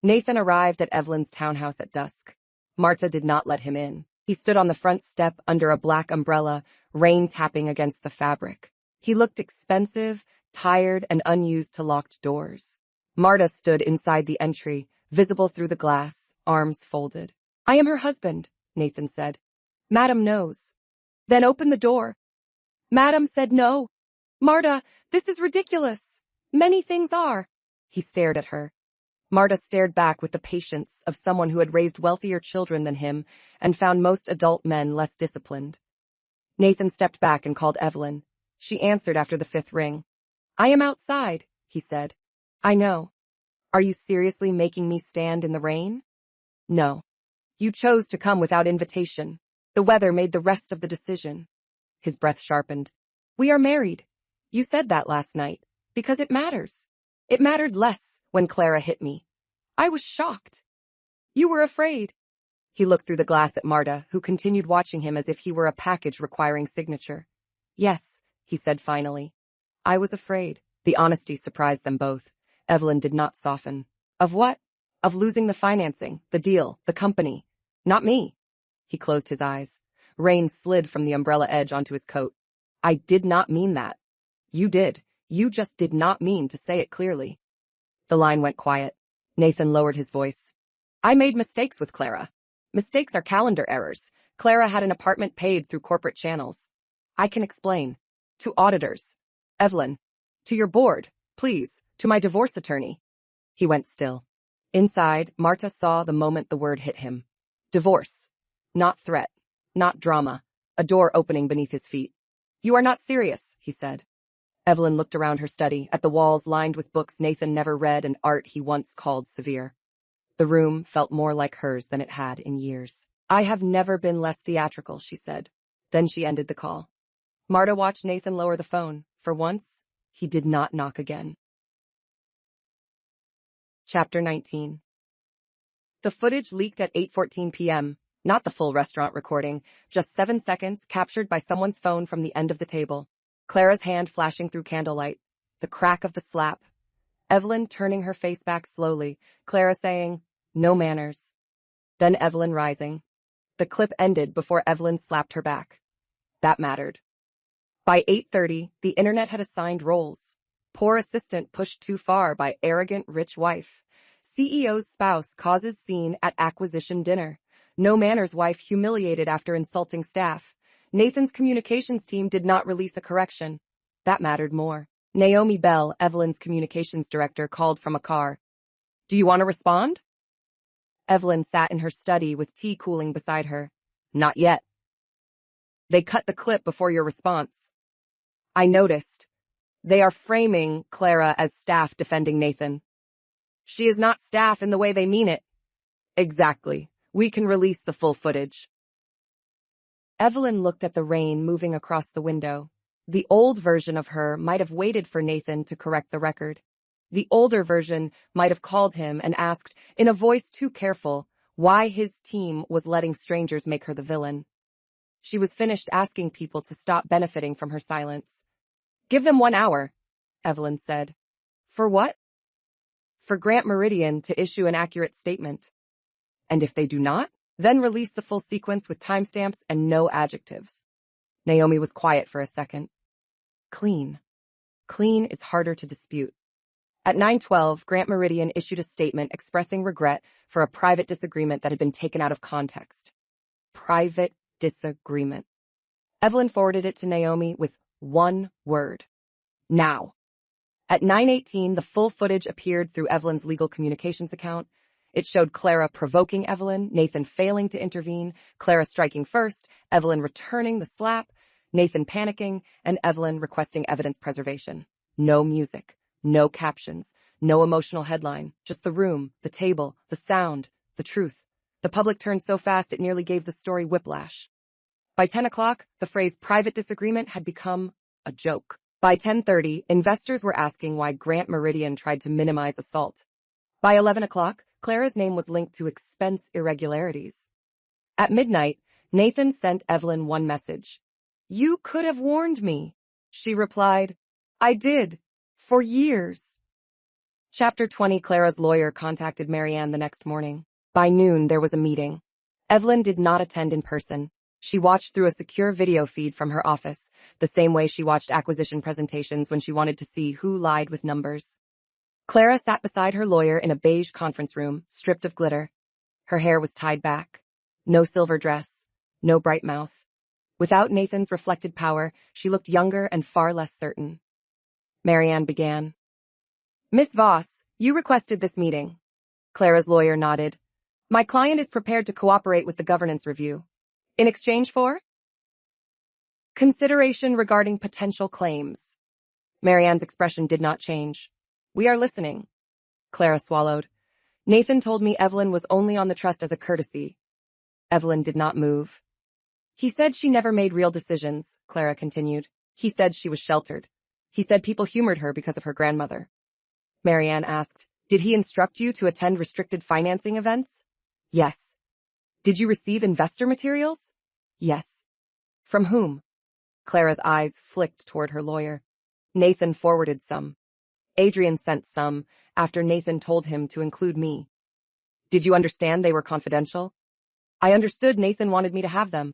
Nathan arrived at Evelyn's townhouse at dusk. Marta did not let him in. He stood on the front step under a black umbrella, rain tapping against the fabric. He looked expensive, tired, and unused to locked doors. Marta stood inside the entry, visible through the glass, arms folded. "I am her husband," Nathan said. "Madam knows." "Then open the door." Madam said no. "Marta, this is ridiculous. Many things are." He stared at her. Marta stared back with the patience of someone who had raised wealthier children than him and found most adult men less disciplined. Nathan stepped back and called Evelyn. She answered after the fifth ring. "I am outside," he said. "I know. Are you seriously making me stand in the rain?" "No. You chose to come without invitation. The weather made the rest of the decision." His breath sharpened. "We are married. You said that last night, because it matters. It mattered less when Clara hit me. I was shocked. You were afraid." He looked through the glass at Marta, who continued watching him as if he were a package requiring signature. "Yes," he said finally. "I was afraid." The honesty surprised them both. Evelyn did not soften. "Of what?" "Of losing the financing, the deal, the company. Not me." He closed his eyes. Rain slid from the umbrella edge onto his coat. "I did not mean that." "You did. You just did not mean to say it clearly." The line went quiet. Nathan lowered his voice. "I made mistakes with Clara. Mistakes are calendar errors. Clara had an apartment paid through corporate channels. I can explain. To auditors. Evelyn. To your board, please. To my divorce attorney." He went still. Inside, Marta saw the moment the word hit him. Divorce. Not threat. Not drama. A door opening beneath his feet. "You are not serious," he said. Evelyn looked around her study, at the walls lined with books Nathan never read and art he once called severe. The room felt more like hers than it had in years. "I have never been less theatrical," she said. Then she ended the call. Marta watched Nathan lower the phone. For once, he did not knock again. Chapter 19. The footage leaked at 8:14 p.m., not the full restaurant recording, just 7 seconds captured by someone's phone from the end of the table. Clara's hand flashing through candlelight, the crack of the slap. Evelyn turning her face back slowly, Clara saying, "No manners." Then Evelyn rising. The clip ended before Evelyn slapped her back. That mattered. By 8:30, the internet had assigned roles. Poor assistant pushed too far by arrogant rich wife. CEO's spouse causes scene at acquisition dinner. No manners wife humiliated after insulting staff. Nathan's communications team did not release a correction. That mattered more. Naomi Bell, Evelyn's communications director, called from a car. "Do you want to respond?" Evelyn sat in her study with tea cooling beside her. "Not yet." "They cut the clip before your response." "I noticed. They are framing Clara as staff defending Nathan." "She is not staff in the way they mean it." "Exactly. We can release the full footage." Evelyn looked at the rain moving across the window. The old version of her might have waited for Nathan to correct the record. The older version might have called him and asked, in a voice too careful, why his team was letting strangers make her the villain. She was finished asking people to stop benefiting from her silence. "Give them 1 hour," Evelyn said. "For what?" "For Grant Meridian to issue an accurate statement. And if they do not, then release the full sequence with timestamps and no adjectives." Naomi was quiet for a second. Clean. Clean is harder to dispute. At 9:12, Grant Meridian issued a statement expressing regret for a private disagreement that had been taken out of context. Private disagreement. Evelyn forwarded it to Naomi with one word. Now. At 9:18, the full footage appeared through Evelyn's legal communications account. It showed Clara provoking Evelyn, Nathan failing to intervene, Clara striking first, Evelyn returning the slap, Nathan panicking, and Evelyn requesting evidence preservation. No music, no captions, no emotional headline, just the room, the table, the sound, the truth. The public turned so fast it nearly gave the story whiplash. By 10 o'clock, the phrase private disagreement had become a joke. By 10:30, investors were asking why Grant Meridian tried to minimize assault. By 11 o'clock, Clara's name was linked to expense irregularities. At midnight, Nathan sent Evelyn one message. "You could have warned me." She replied, "I did. For years." Chapter 20. Clara's lawyer contacted Marianne the next morning. By noon, there was a meeting. Evelyn did not attend in person. She watched through a secure video feed from her office, the same way she watched acquisition presentations when she wanted to see who lied with numbers. Clara sat beside her lawyer in a beige conference room, stripped of glitter. Her hair was tied back. No silver dress. No bright mouth. Without Nathan's reflected power, she looked younger and far less certain. Marianne began. "Miss Voss, you requested this meeting." Clara's lawyer nodded. "My client is prepared to cooperate with the governance review. In exchange for consideration regarding potential claims." Marianne's expression did not change. "We are listening." Clara swallowed. "Nathan told me Evelyn was only on the trust as a courtesy." Evelyn did not move. "He said she never made real decisions," Clara continued. "He said she was sheltered. He said people humored her because of her grandmother." Marianne asked, "Did he instruct you to attend restricted financing events?" "Yes." "Did you receive investor materials?" "Yes." "From whom?" Clara's eyes flicked toward her lawyer. "Nathan forwarded some. Adrian sent some, after Nathan told him to include me." "Did you understand they were confidential?" "I understood Nathan wanted me to have them."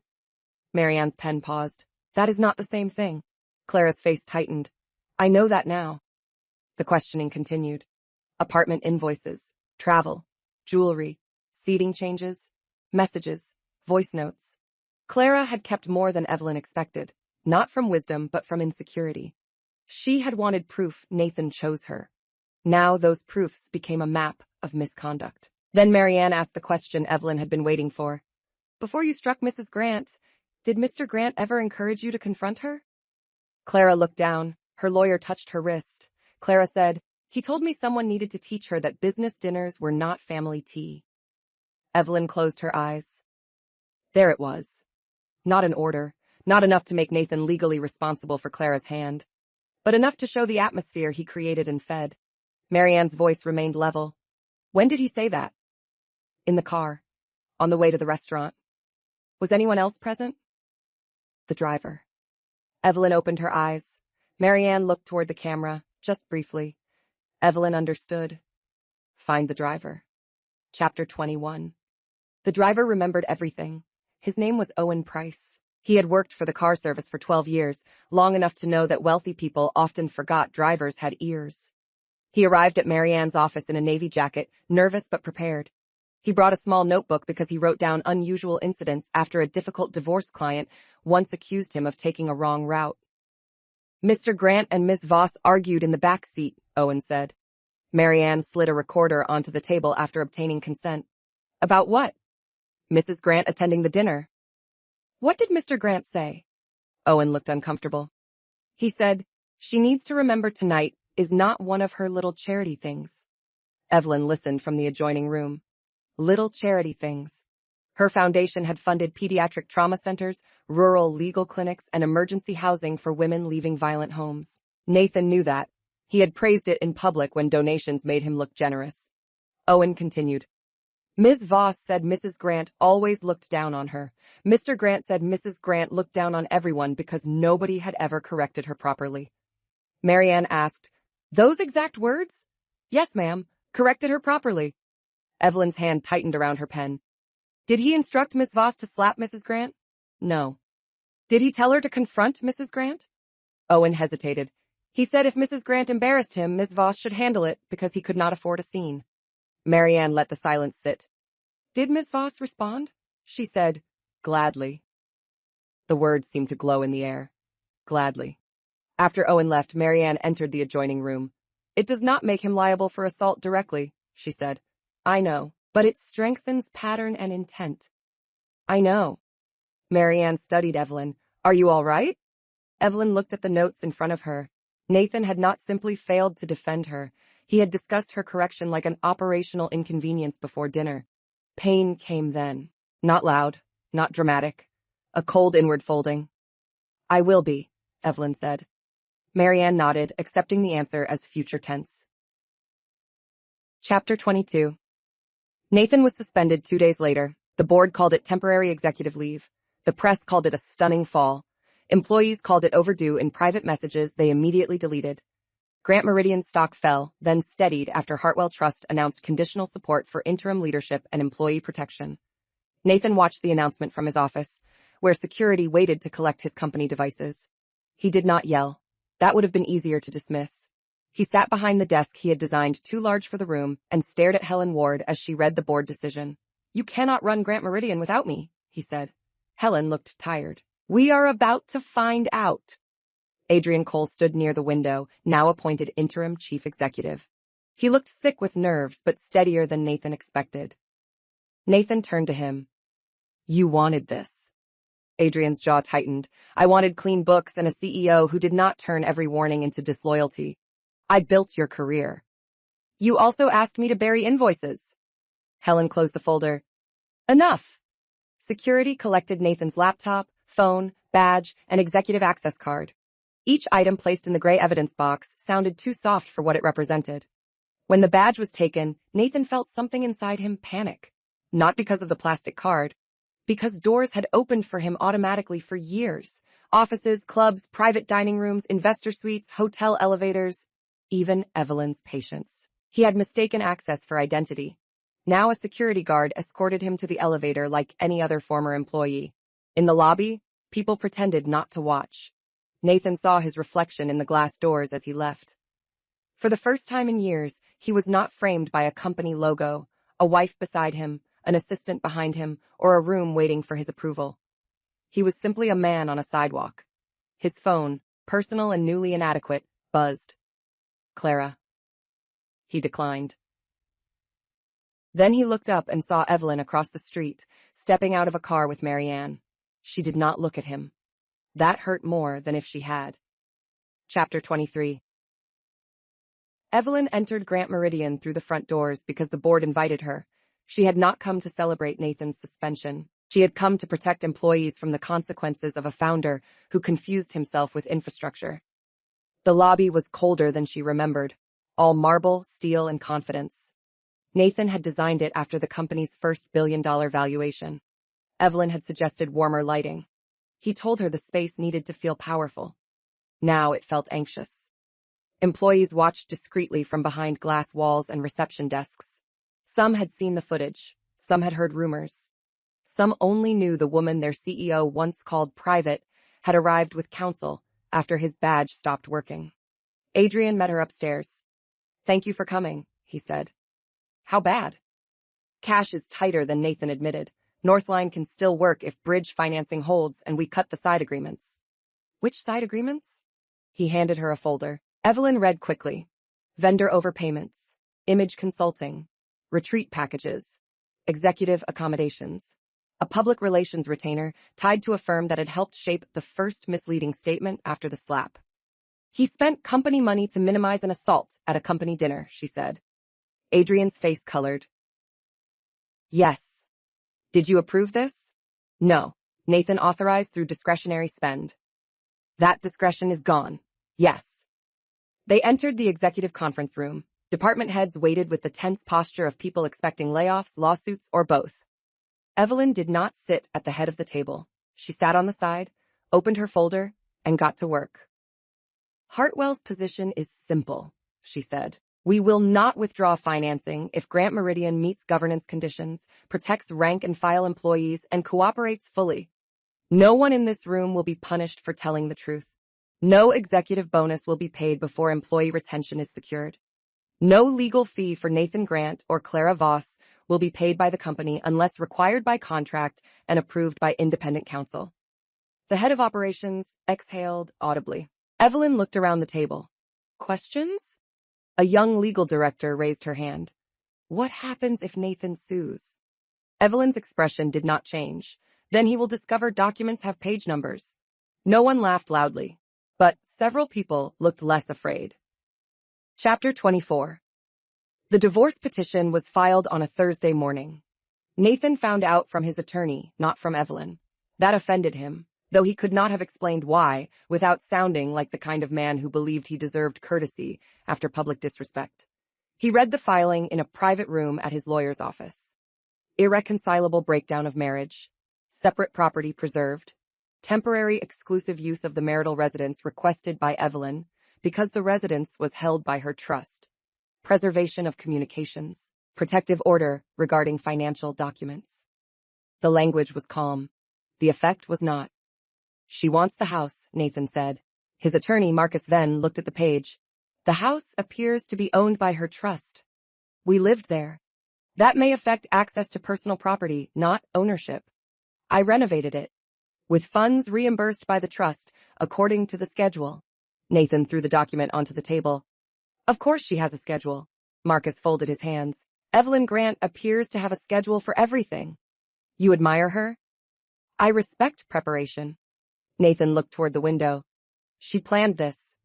Marianne's pen paused. "That is not the same thing." Clara's face tightened. "I know that now." The questioning continued. Apartment invoices, travel, jewelry, seating changes, messages, voice notes. Clara had kept more than Evelyn expected, not from wisdom but from insecurity. She had wanted proof Nathan chose her. Now those proofs became a map of misconduct. Then Marianne asked the question Evelyn had been waiting for. "Before you struck Mrs. Grant, did Mr. Grant ever encourage you to confront her?" Clara looked down. Her lawyer touched her wrist. Clara said, "He told me someone needed to teach her that business dinners were not family tea." Evelyn closed her eyes. There it was. Not an order, not enough to make Nathan legally responsible for Clara's hand, but enough to show the atmosphere he created and fed. Marianne's voice remained level. "When did he say that?" "In the car, on the way to the restaurant." "Was anyone else present?" "The driver." Evelyn opened her eyes. Marianne looked toward the camera, just briefly. Evelyn understood. Find the driver. Chapter 21. The driver remembered everything. His name was Owen Price. He had worked for the car service for 12 years, long enough to know that wealthy people often forgot drivers had ears. He arrived at Marianne's office in a navy jacket, nervous but prepared. He brought a small notebook because he wrote down unusual incidents after a difficult divorce client once accused him of taking a wrong route. "Mr. Grant and Miss Voss argued in the back seat," Owen said. Marianne slid a recorder onto the table after obtaining consent. "About what?" "Mrs. Grant attending the dinner." "What did Mr. Grant say?" Owen looked uncomfortable. "He said, she needs to remember tonight is not one of her little charity things." Evelyn listened from the adjoining room. Little charity things. Her foundation had funded pediatric trauma centers, rural legal clinics, and emergency housing for women leaving violent homes. Nathan knew that. He had praised it in public when donations made him look generous. Owen continued. "Ms. Voss said Mrs. Grant always looked down on her. Mr. Grant said Mrs. Grant looked down on everyone because nobody had ever corrected her properly." Marianne asked, "Those exact words?" "Yes, ma'am. Corrected her properly." Evelyn's hand tightened around her pen. "Did he instruct Miss Voss to slap Mrs. Grant?" "No." "Did he tell her to confront Mrs. Grant?" Owen hesitated. "He said if Mrs. Grant embarrassed him, Miss Voss should handle it because he could not afford a scene." Marianne let the silence sit. "Did Miss Voss respond?" She said, "Gladly." The words seemed to glow in the air. Gladly. After Owen left, Marianne entered the adjoining room. "It does not make him liable for assault directly," she said. "I know, but it strengthens pattern and intent." "I know." Marianne studied Evelyn. "Are you all right?" Evelyn looked at the notes in front of her. Nathan had not simply failed to defend her. He had discussed her correction like an operational inconvenience before dinner. Pain came then. Not loud, not dramatic. A cold inward folding. "I will be," Evelyn said. Marianne nodded, accepting the answer as future tense. Chapter 22. Nathan was suspended 2 days later. The board called it temporary executive leave. The press called it a stunning fall. Employees called it overdue in private messages they immediately deleted. Grant Meridian's stock fell, then steadied after Hartwell Trust announced conditional support for interim leadership and employee protection. Nathan watched the announcement from his office, where security waited to collect his company devices. He did not yell. That would have been easier to dismiss. He sat behind the desk he had designed too large for the room and stared at Helen Ward as she read the board decision. "You cannot run Grant Meridian without me," he said. Helen looked tired. "We are about to find out." Adrian Cole stood near the window, now appointed interim chief executive. He looked sick with nerves, but steadier than Nathan expected. Nathan turned to him. "You wanted this." Adrian's jaw tightened. "I wanted clean books and a CEO who did not turn every warning into disloyalty. I built your career. You also asked me to bury invoices." Helen closed the folder. "Enough." Security collected Nathan's laptop, phone, badge, and executive access card. Each item placed in the gray evidence box sounded too soft for what it represented. When the badge was taken, Nathan felt something inside him panic. Not because of the plastic card, because doors had opened for him automatically for years. Offices, clubs, private dining rooms, investor suites, hotel elevators, even Evelyn's patients. He had mistaken access for identity. Now a security guard escorted him to the elevator like any other former employee. In the lobby, people pretended not to watch. Nathan saw his reflection in the glass doors as he left. For the first time in years, he was not framed by a company logo, a wife beside him, an assistant behind him, or a room waiting for his approval. He was simply a man on a sidewalk. His phone, personal and newly inadequate, buzzed. "Clara." He declined. Then he looked up and saw Evelyn across the street, stepping out of a car with Marianne. She did not look at him. That hurt more than if she had. Chapter 23. Evelyn entered Grant Meridian through the front doors because the board invited her. She had not come to celebrate Nathan's suspension. She had come to protect employees from the consequences of a founder who confused himself with infrastructure. The lobby was colder than she remembered, all marble, steel, and confidence. Nathan had designed it after the company's first billion-dollar valuation. Evelyn had suggested warmer lighting. He told her the space needed to feel powerful. Now it felt anxious. Employees watched discreetly from behind glass walls and reception desks. Some had seen the footage. Some had heard rumors. Some only knew the woman their CEO once called private had arrived with counsel after his badge stopped working. Adrian met her upstairs. "Thank you for coming," he said. "How bad?" "Cash is tighter than Nathan admitted. Northline can still work if bridge financing holds and we cut the side agreements." "Which side agreements?" He handed her a folder. Evelyn read quickly. Vendor overpayments, image consulting, retreat packages, executive accommodations, a public relations retainer tied to a firm that had helped shape the first misleading statement after the slap. "He spent company money to minimize an assault at a company dinner," she said. Adrian's face colored. "Yes. Did you approve this?" "No. Nathan authorized through discretionary spend." "That discretion is gone." "Yes." They entered the executive conference room. Department heads waited with the tense posture of people expecting layoffs, lawsuits, or both. Evelyn did not sit at the head of the table. She sat on the side, opened her folder, and got to work. "Hartwell's position is simple," she said. "We will not withdraw financing if Grant Meridian meets governance conditions, protects rank-and-file employees, and cooperates fully. No one in this room will be punished for telling the truth. No executive bonus will be paid before employee retention is secured. No legal fee for Nathan Grant or Clara Voss will be paid by the company unless required by contract and approved by independent counsel." The head of operations exhaled audibly. Evelyn looked around the table. "Questions?" A young legal director raised her hand. "What happens if Nathan sues?" Evelyn's expression did not change. "Then he will discover documents have page numbers." No one laughed loudly, but several people looked less afraid. Chapter 24. The divorce petition was filed on a Thursday morning. Nathan found out from his attorney, not from Evelyn. That offended him, though he could not have explained why, without sounding like the kind of man who believed he deserved courtesy after public disrespect. He read the filing in a private room at his lawyer's office. Irreconcilable breakdown of marriage. Separate property preserved. Temporary exclusive use of the marital residence requested by Evelyn because the residence was held by her trust. Preservation of communications. Protective order regarding financial documents. The language was calm. The effect was not. She wants the house, Nathan said. His attorney, Marcus Venn, looked at the page. The house appears to be owned by her trust. We lived there. That may affect access to personal property, not ownership. I renovated it. With funds reimbursed by the trust, according to the schedule. Nathan threw the document onto the table. Of course she has a schedule. Marcus folded his hands. Evelyn Grant appears to have a schedule for everything. You admire her? I respect preparation. Nathan looked toward the window. She planned this.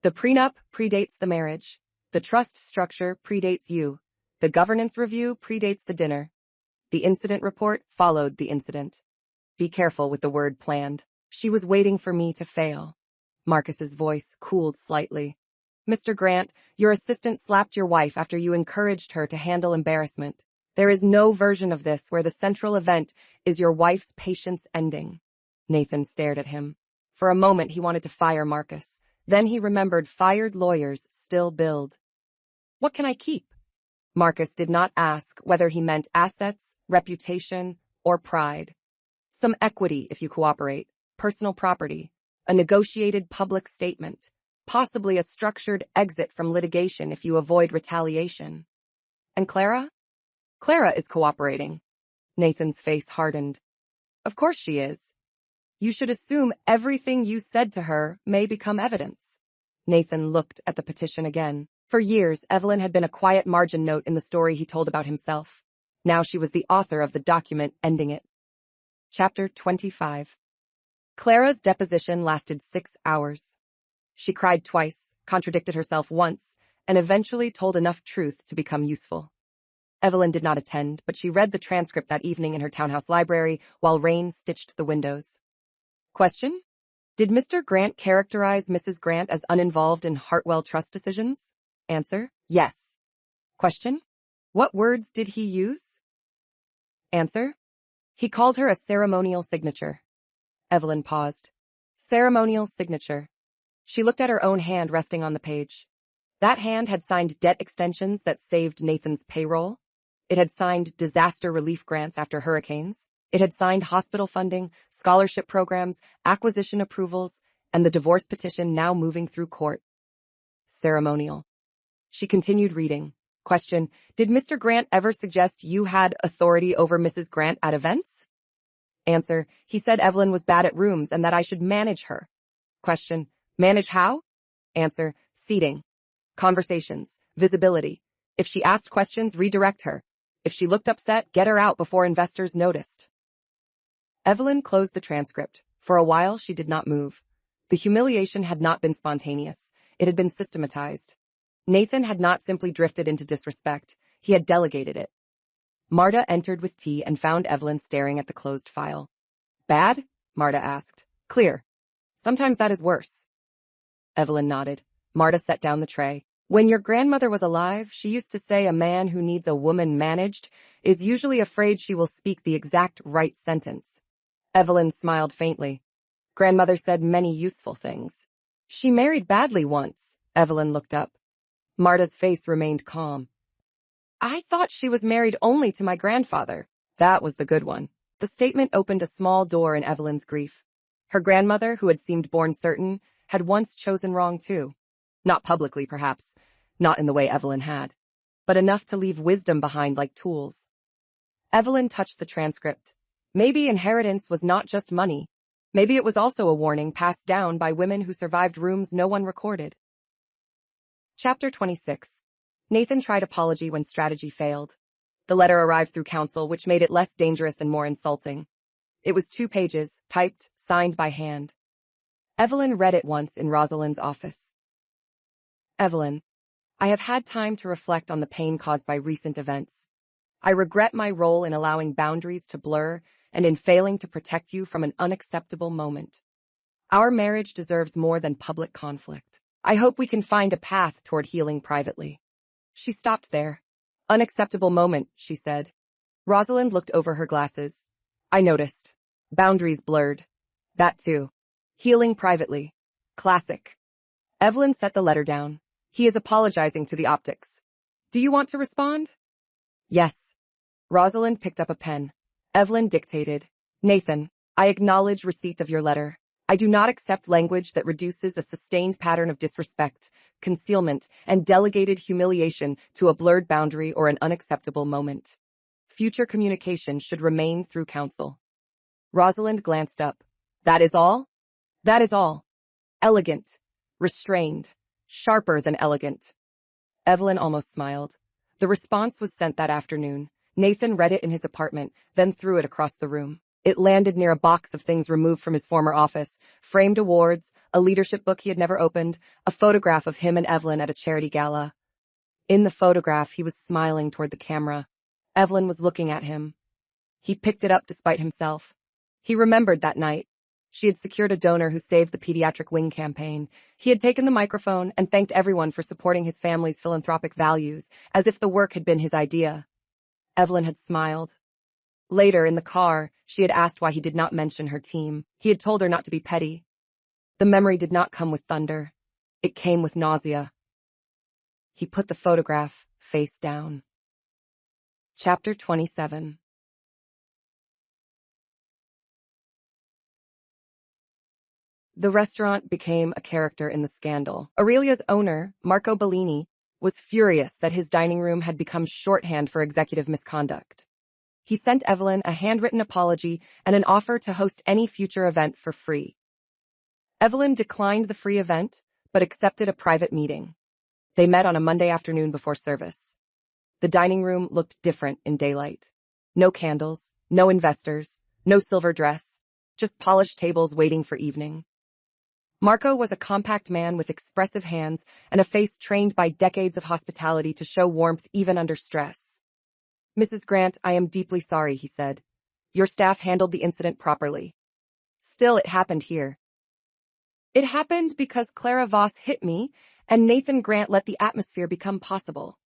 The prenup predates the marriage. The trust structure predates you. The governance review predates the dinner. The incident report followed the incident. Be careful with the word planned. She was waiting for me to fail. Marcus's voice cooled slightly. Mr. Grant, your assistant slapped your wife after you encouraged her to handle embarrassment. There is no version of this where the central event is your wife's patience ending. Nathan stared at him. For a moment he wanted to fire Marcus. Then he remembered fired lawyers still billed. What can I keep? Marcus did not ask whether he meant assets, reputation, or pride. Some equity if you cooperate, personal property, a negotiated public statement, possibly a structured exit from litigation if you avoid retaliation. And Clara? Clara is cooperating. Nathan's face hardened. Of course she is. You should assume everything you said to her may become evidence. Nathan looked at the petition again. For years, Evelyn had been a quiet margin note in the story he told about himself. Now she was the author of the document ending it. Chapter 25. Clara's deposition lasted 6 hours. She cried twice, contradicted herself once, and eventually told enough truth to become useful. Evelyn did not attend, but she read the transcript that evening in her townhouse library while rain stitched the windows. Question? Did Mr. Grant characterize Mrs. Grant as uninvolved in Hartwell Trust decisions? Answer: yes. Question: what words did he use? Answer: he called her a ceremonial signature. Evelyn paused. Ceremonial signature. She looked at her own hand resting on the page. That hand had signed debt extensions that saved Nathan's payroll. It had signed disaster relief grants after hurricanes. It had signed hospital funding, scholarship programs, acquisition approvals, and the divorce petition now moving through court. Ceremonial. She continued reading. Question: did Mr. Grant ever suggest you had authority over Mrs. Grant at events? Answer: he said Evelyn was bad at rooms and that I should manage her. Question: manage how? Answer: seating. Conversations. Visibility. If she asked questions, redirect her. If she looked upset, get her out before investors noticed. Evelyn closed the transcript. For a while, she did not move. The humiliation had not been spontaneous. It had been systematized. Nathan had not simply drifted into disrespect. He had delegated it. Marta entered with tea and found Evelyn staring at the closed file. Bad? Marta asked. Clear. Sometimes that is worse. Evelyn nodded. Marta set down the tray. When your grandmother was alive, she used to say a man who needs a woman managed is usually afraid she will speak the exact right sentence. Evelyn smiled faintly. Grandmother said many useful things. She married badly once. Evelyn looked up. Marta's face remained calm. I thought she was married only to my grandfather. That was the good one. The statement opened a small door in Evelyn's grief. Her grandmother, who had seemed born certain, had once chosen wrong too. Not publicly, perhaps. Not in the way Evelyn had. But enough to leave wisdom behind like tools. Evelyn touched the transcript. Maybe inheritance was not just money. Maybe it was also a warning passed down by women who survived rooms no one recorded. Chapter 26. Nathan tried apology when strategy failed. The letter arrived through counsel, which made it less dangerous and more insulting. It was 2 pages, typed, signed by hand. Evelyn read it once in Rosalind's office. Evelyn, I have had time to reflect on the pain caused by recent events. I regret my role in allowing boundaries to blur and in failing to protect you from an unacceptable moment. Our marriage deserves more than public conflict. I hope we can find a path toward healing privately. She stopped there. Unacceptable moment, she said. Rosalind looked over her glasses. I noticed. Boundaries blurred. That too. Healing privately. Classic. Evelyn set the letter down. He is apologizing to the optics. Do you want to respond? Yes. Rosalind picked up a pen. Evelyn dictated. Nathan, I acknowledge receipt of your letter. I do not accept language that reduces a sustained pattern of disrespect, concealment, and delegated humiliation to a blurred boundary or an unacceptable moment. Future communication should remain through counsel. Rosalind glanced up. That is all? That is all. Elegant. Restrained. Sharper than elegant. Evelyn almost smiled. The response was sent that afternoon. Nathan read it in his apartment, then threw it across the room. It landed near a box of things removed from his former office, framed awards, a leadership book he had never opened, a photograph of him and Evelyn at a charity gala. In the photograph, he was smiling toward the camera. Evelyn was looking at him. He picked it up despite himself. He remembered that night. She had secured a donor who saved the pediatric wing campaign. He had taken the microphone and thanked everyone for supporting his family's philanthropic values, as if the work had been his idea. Evelyn had smiled. Later, in the car, she had asked why he did not mention her team. He had told her not to be petty. The memory did not come with thunder. It came with nausea. He put the photograph face down. Chapter 27. The restaurant became a character in the scandal. Aurelia's owner, Marco Bellini, was furious that his dining room had become shorthand for executive misconduct. He sent Evelyn a handwritten apology and an offer to host any future event for free. Evelyn declined the free event, but accepted a private meeting. They met on a Monday afternoon before service. The dining room looked different in daylight. No candles, no investors, no silver dress, just polished tables waiting for evening. Marco was a compact man with expressive hands and a face trained by decades of hospitality to show warmth even under stress. Mrs. Grant, I am deeply sorry, he said. Your staff handled the incident properly. Still, it happened here. It happened because Clara Voss hit me, and Nathan Grant let the atmosphere become possible.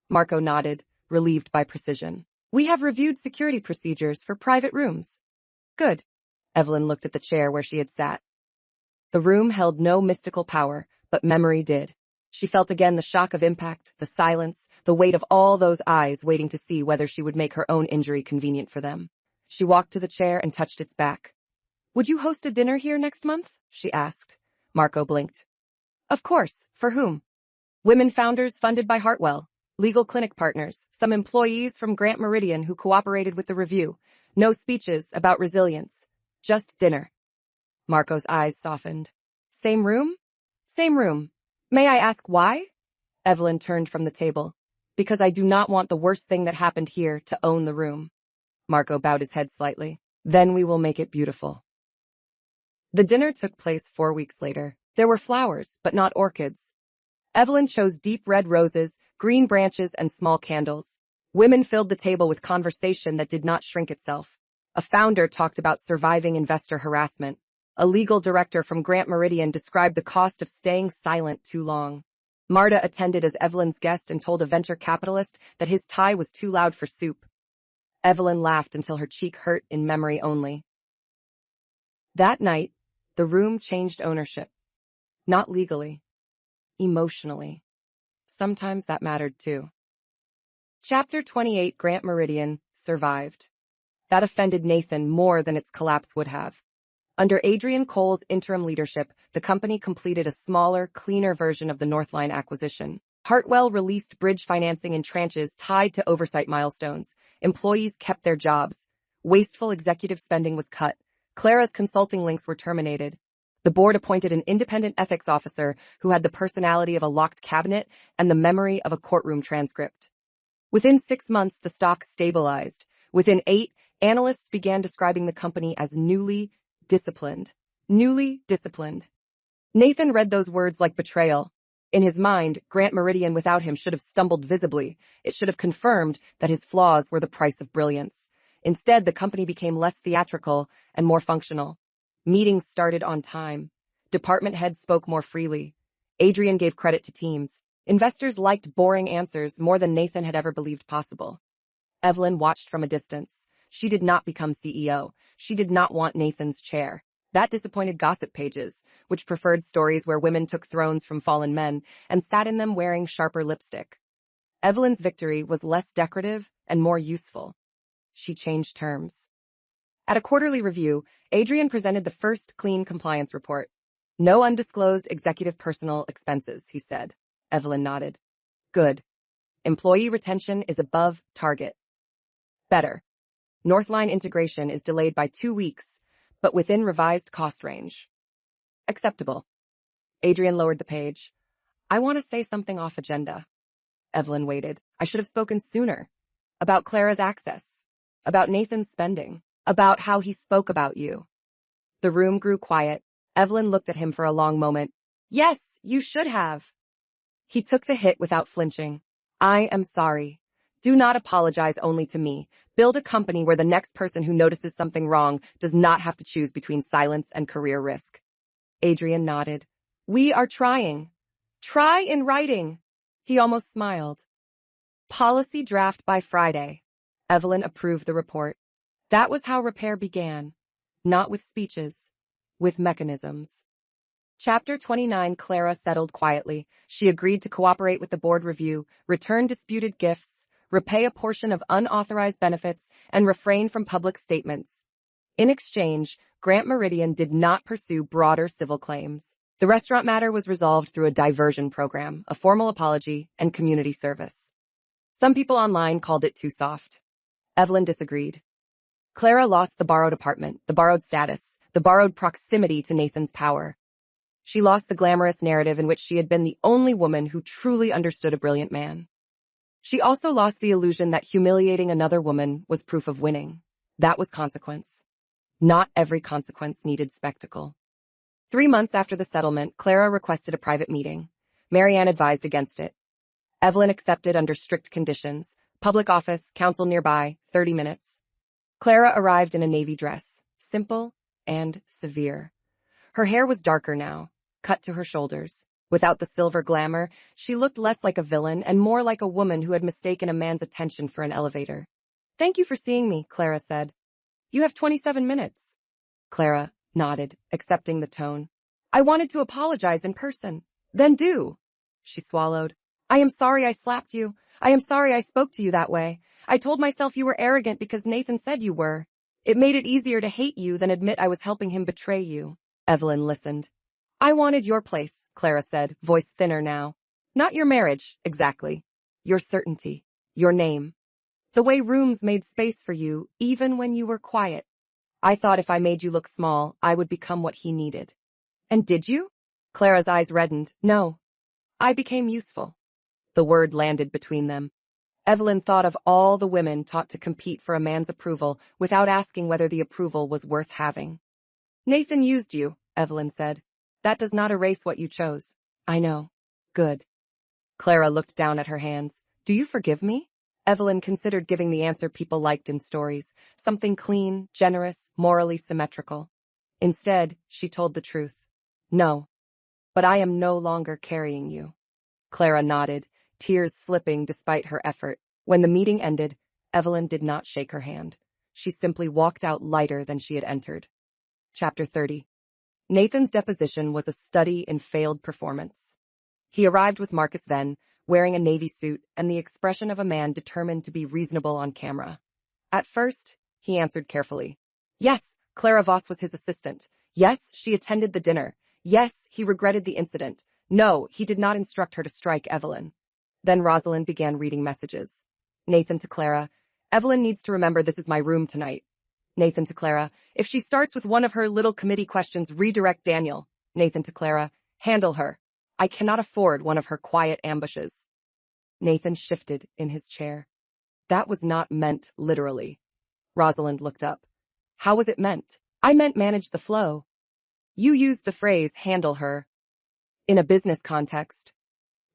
Marco nodded, relieved by precision. We have reviewed security procedures for private rooms. Good. Evelyn looked at the chair where she had sat. The room held no mystical power, but memory did. She felt again the shock of impact, the silence, the weight of all those eyes waiting to see whether she would make her own injury convenient for them. She walked to the chair and touched its back. Would you host a dinner here next month? She asked. Marco blinked. Of course. For whom? Women founders funded by Hartwell. Legal clinic partners. Some employees from Grant Meridian who cooperated with the review. No speeches about resilience. Just dinner. Marco's eyes softened. Same room? Same room. May I ask why? Evelyn turned from the table. Because I do not want the worst thing that happened here to own the room. Marco bowed his head slightly. Then we will make it beautiful. The dinner took place 4 weeks later. There were flowers, but not orchids. Evelyn chose deep red roses, green branches, and small candles. Women filled the table with conversation that did not shrink itself. A founder talked about surviving investor harassment. A legal director from Grant Meridian described the cost of staying silent too long. Marta attended as Evelyn's guest and told a venture capitalist that his tie was too loud for soup. Evelyn laughed until her cheek hurt in memory only. That night, the room changed ownership. Not legally. Emotionally. Sometimes that mattered too. Chapter 28, Grant Meridian, survived. That offended Nathan more than its collapse would have. Under Adrian Cole's interim leadership, the company completed a smaller, cleaner version of the Northline acquisition. Hartwell released bridge financing in tranches tied to oversight milestones. Employees kept their jobs. Wasteful executive spending was cut. Clara's consulting links were terminated. The board appointed an independent ethics officer who had the personality of a locked cabinet and the memory of a courtroom transcript. Within 6 months, the stock stabilized. Within 8, analysts began describing the company as newly disciplined. Newly disciplined. Nathan read those words like betrayal. In his mind, Grant Meridian without him should have stumbled visibly. It should have confirmed that his flaws were the price of brilliance. Instead, the company became less theatrical and more functional. Meetings started on time. Department heads spoke more freely. Adrian gave credit to teams. Investors liked boring answers more than Nathan had ever believed possible. Evelyn watched from a distance. She did not become CEO. She did not want Nathan's chair. That disappointed gossip pages, which preferred stories where women took thrones from fallen men and sat in them wearing sharper lipstick. Evelyn's victory was less decorative and more useful. She changed terms. At a quarterly review, Adrian presented the first clean compliance report. No undisclosed executive personal expenses, he said. Evelyn nodded. Good. Employee retention is above target. Better. Northline integration is delayed by 2 weeks, but within revised cost range. Acceptable. Adrian lowered the page. I want to say something off agenda. Evelyn waited. I should have spoken sooner. About Clara's access. About Nathan's spending. About how he spoke about you. The room grew quiet. Evelyn looked at him for a long moment. Yes, you should have. He took the hit without flinching. I am sorry. Do not apologize only to me. Build a company where the next person who notices something wrong does not have to choose between silence and career risk. Adrian nodded. We are trying. Try in writing. He almost smiled. Policy draft by Friday. Evelyn approved the report. That was how repair began. Not with speeches, with mechanisms. Chapter 29. Clara settled quietly. She agreed to cooperate with the board review, return disputed gifts, repay a portion of unauthorized benefits, and refrain from public statements. In exchange, Grant Meridian did not pursue broader civil claims. The restaurant matter was resolved through a diversion program, a formal apology, and community service. Some people online called it too soft. Evelyn disagreed. Clara lost the borrowed apartment, the borrowed status, the borrowed proximity to Nathan's power. She lost the glamorous narrative in which she had been the only woman who truly understood a brilliant man. She also lost the illusion that humiliating another woman was proof of winning. That was consequence. Not every consequence needed spectacle. 3 months after the settlement, Clara requested a private meeting. Marianne advised against it. Evelyn accepted under strict conditions. Public office, council nearby, 30 minutes. Clara arrived in a navy dress, simple and severe. Her hair was darker now, cut to her shoulders. Without the silver glamour, she looked less like a villain and more like a woman who had mistaken a man's attention for an elevator. Thank you for seeing me, Clara said. You have 27 minutes. Clara nodded, accepting the tone. I wanted to apologize in person. Then do. She swallowed. I am sorry I slapped you. I am sorry I spoke to you that way. I told myself you were arrogant because Nathan said you were. It made it easier to hate you than admit I was helping him betray you. Evelyn listened. I wanted your place, Clara said, voice thinner now. Not your marriage, exactly. Your certainty. Your name. The way rooms made space for you, even when you were quiet. I thought if I made you look small, I would become what he needed. And did you? Clara's eyes reddened. No. I became useful. The word landed between them. Evelyn thought of all the women taught to compete for a man's approval without asking whether the approval was worth having. Nathan used you, Evelyn said. That does not erase what you chose. I know. Good. Clara looked down at her hands. Do you forgive me? Evelyn considered giving the answer people liked in stories, something clean, generous, morally symmetrical. Instead, she told the truth. No. But I am no longer carrying you. Clara nodded, tears slipping despite her effort. When the meeting ended, Evelyn did not shake her hand. She simply walked out lighter than she had entered. Chapter 30. Nathan's deposition was a study in failed performance. He arrived with Marcus Venn, wearing a navy suit and the expression of a man determined to be reasonable on camera. At first, he answered carefully. Yes, Clara Voss was his assistant. Yes, she attended the dinner. Yes, he regretted the incident. No, he did not instruct her to strike Evelyn. Then Rosalind began reading messages. Nathan to Clara. Evelyn needs to remember this is my room tonight. Nathan to Clara. If she starts with one of her little committee questions, redirect Daniel. Nathan to Clara. Handle her. I cannot afford one of her quiet ambushes. Nathan shifted in his chair. That was not meant literally. Rosalind looked up. How was it meant? I meant manage the flow. You used the phrase handle her. In a business context.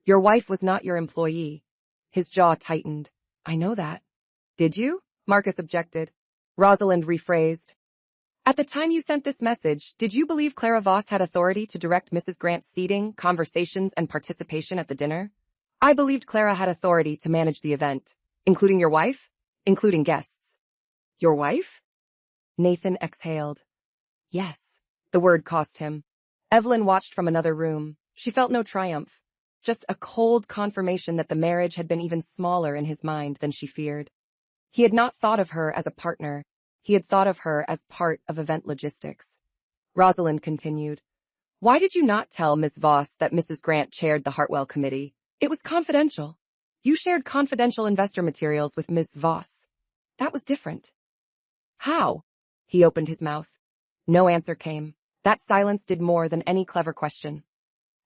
Your wife was not your employee. His jaw tightened. I know that. Did you? Marcus objected. Rosalind rephrased. At the time you sent this message, did you believe Clara Voss had authority to direct Mrs. Grant's seating, conversations, and participation at the dinner? I believed Clara had authority to manage the event. Including your wife? including guests. Your wife? Nathan exhaled. Yes. The word cost him. Evelyn watched from another room. She felt no triumph, just a cold confirmation that the marriage had been even smaller in his mind than she feared. He had not thought of her as a partner. He had thought of her as part of event logistics. Rosalind continued. Why did you not tell Miss Voss that Mrs. Grant chaired the Hartwell Committee? It was confidential. You shared confidential investor materials with Miss Voss. That was different. How? He opened his mouth. No answer came. That silence did more than any clever question.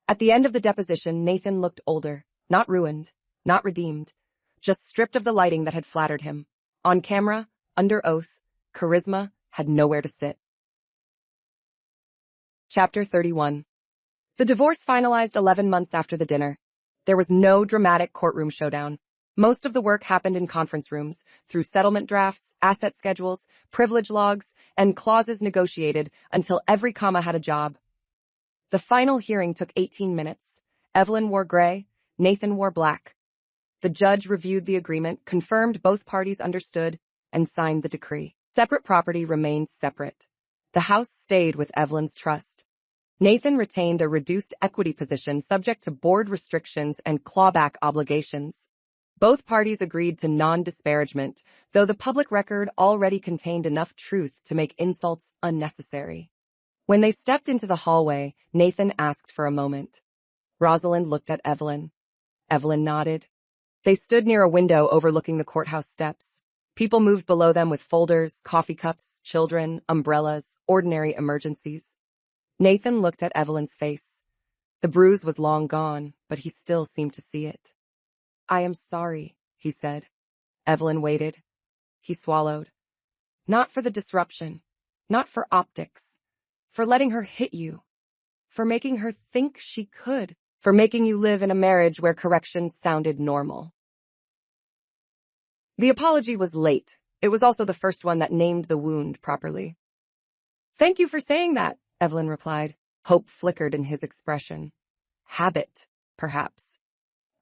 At the end of the deposition, Nathan looked older, not ruined, not redeemed, just stripped of the lighting that had flattered him. On camera, under oath, charisma had nowhere to sit. Chapter 31. The divorce finalized 11 months after the dinner. There was no dramatic courtroom showdown. Most of the work happened in conference rooms, through settlement drafts, asset schedules, privilege logs, and clauses negotiated until every comma had a job. The final hearing took 18 minutes. Evelyn wore gray, Nathan wore black. The judge reviewed the agreement, confirmed both parties understood, and signed the decree. Separate property remained separate. The house stayed with Evelyn's trust. Nathan retained a reduced equity position subject to board restrictions and clawback obligations. Both parties agreed to non-disparagement, though the public record already contained enough truth to make insults unnecessary. When they stepped into the hallway, Nathan asked for a moment. Rosalind looked at Evelyn. Evelyn nodded. They stood near a window overlooking the courthouse steps. People moved below them with folders, coffee cups, children, umbrellas, ordinary emergencies. Nathan looked at Evelyn's face. The bruise was long gone, but he still seemed to see it. I am sorry, he said. Evelyn waited. He swallowed. Not for the disruption, not for optics, for letting her hit you, for making her think she could, for making you live in a marriage where corrections sounded normal. The apology was late. It was also the first one that named the wound properly. Thank you for saying that, Evelyn replied. Hope flickered in his expression. Habit, perhaps.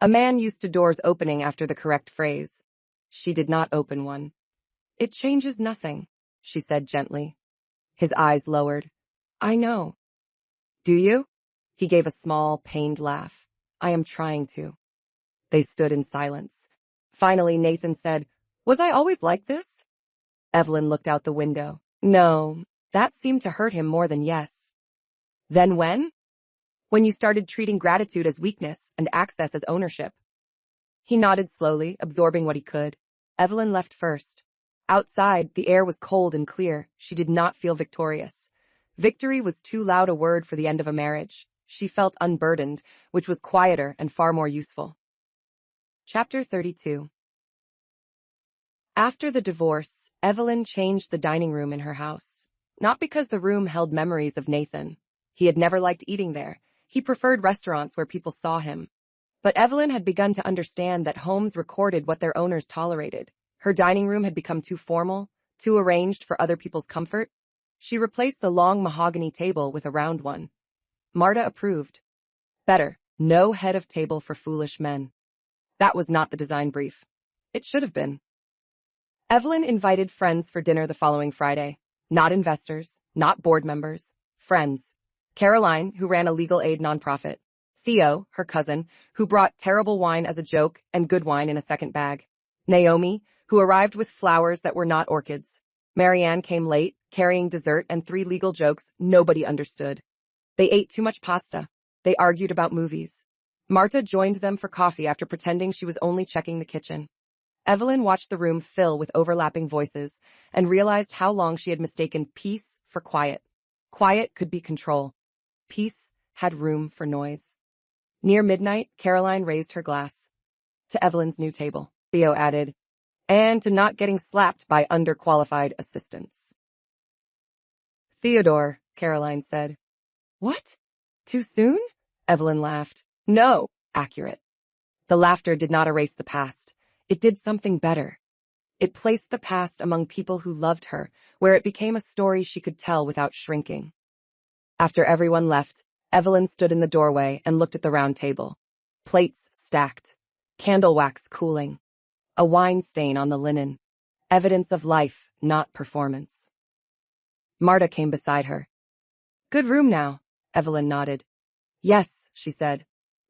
A man used to doors opening after the correct phrase. She did not open one. It changes nothing, she said gently. His eyes lowered. I know. Do you? He gave a small, pained laugh. I am trying to. They stood in silence. Finally, Nathan said, Was I always like this? Evelyn looked out the window. No, that seemed to hurt him more than yes. Then when? When you started treating gratitude as weakness and access as ownership. He nodded slowly, absorbing what he could. Evelyn left first. Outside, the air was cold and clear. She did not feel victorious. Victory was too loud a word for the end of a marriage. She felt unburdened, which was quieter and far more useful. Chapter 32. After the divorce, Evelyn changed the dining room in her house. Not because the room held memories of Nathan. He had never liked eating there. He preferred restaurants where people saw him. But Evelyn had begun to understand that homes recorded what their owners tolerated. Her dining room had become too formal, too arranged for other people's comfort. She replaced the long mahogany table with a round one. Marta approved. Better, no head of table for foolish men. That was not the design brief. It should have been. Evelyn invited friends for dinner the following Friday. Not investors, not board members, friends. Caroline, who ran a legal aid nonprofit. Theo, her cousin, who brought terrible wine as a joke and good wine in a second bag. Naomi, who arrived with flowers that were not orchids. Marianne came late, carrying dessert and 3 legal jokes nobody understood. They ate too much pasta. They argued about movies. Marta joined them for coffee after pretending she was only checking the kitchen. Evelyn watched the room fill with overlapping voices and realized how long she had mistaken peace for quiet. Quiet could be control. Peace had room for noise. Near midnight, Caroline raised her glass. To Evelyn's new table, Theo added, and to not getting slapped by underqualified assistants. Theodore, Caroline said. What? Too soon? Evelyn laughed. No, accurate. The laughter did not erase the past. It did something better. It placed the past among people who loved her, where it became a story she could tell without shrinking. After everyone left, Evelyn stood in the doorway and looked at the round table. Plates stacked, candle wax cooling, a wine stain on the linen. Evidence of life, not performance. Marta came beside her. Good room now, Evelyn nodded. Yes, she said.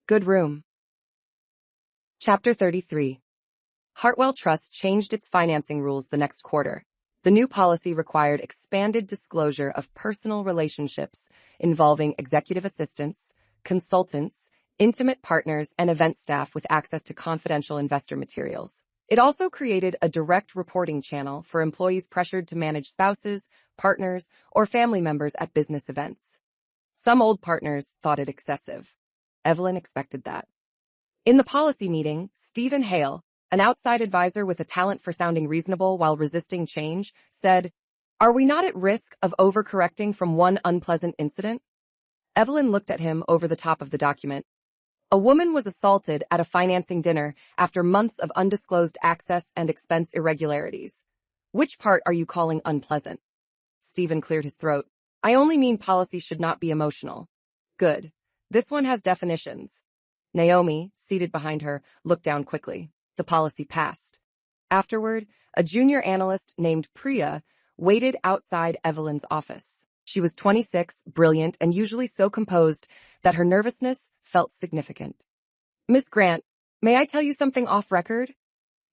Good room. Chapter 33. Hartwell Trust changed its financing rules the next quarter. The new policy required expanded disclosure of personal relationships involving executive assistants, consultants, intimate partners, and event staff with access to confidential investor materials. It also created a direct reporting channel for employees pressured to manage spouses, partners, or family members at business events. Some old partners thought it excessive. Evelyn expected that. In the policy meeting, Stephen Hale, an outside advisor with a talent for sounding reasonable while resisting change, said, "Are we not at risk of overcorrecting from one unpleasant incident?" Evelyn looked at him over the top of the document. A woman was assaulted at a financing dinner after months of undisclosed access and expense irregularities. Which part are you calling unpleasant? Stephen cleared his throat. I only mean policy should not be emotional. Good. This one has definitions. Naomi, seated behind her, looked down quickly. The policy passed. Afterward, a junior analyst named Priya waited outside Evelyn's office. She was 26, brilliant, and usually so composed that her nervousness felt significant. Miss Grant, may I tell you something off record?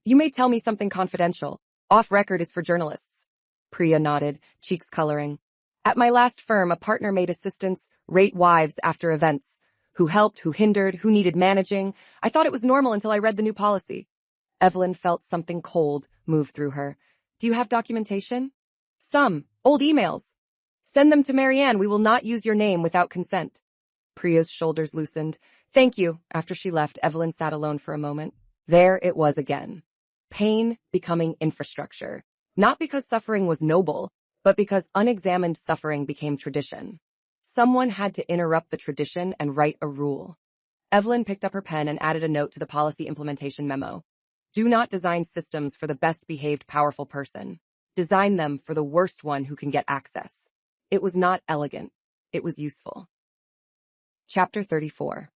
You may tell me something confidential. Off record is for journalists. Priya nodded, cheeks coloring. At my last firm, a partner made assistants rate wives after events. Who helped, who hindered, who needed managing. I thought it was normal until I read the new policy. Evelyn felt something cold move through her. Do you have documentation? Some. Old emails. Send them to Marianne. We will not use your name without consent. Priya's shoulders loosened. Thank you. After she left, Evelyn sat alone for a moment. There it was again. Pain becoming infrastructure. Not because suffering was noble, but because unexamined suffering became tradition. Someone had to interrupt the tradition and write a rule. Evelyn picked up her pen and added a note to the policy implementation memo. Do not design systems for the best-behaved powerful person. Design them for the worst one who can get access. It was not elegant. It was useful. Chapter 34.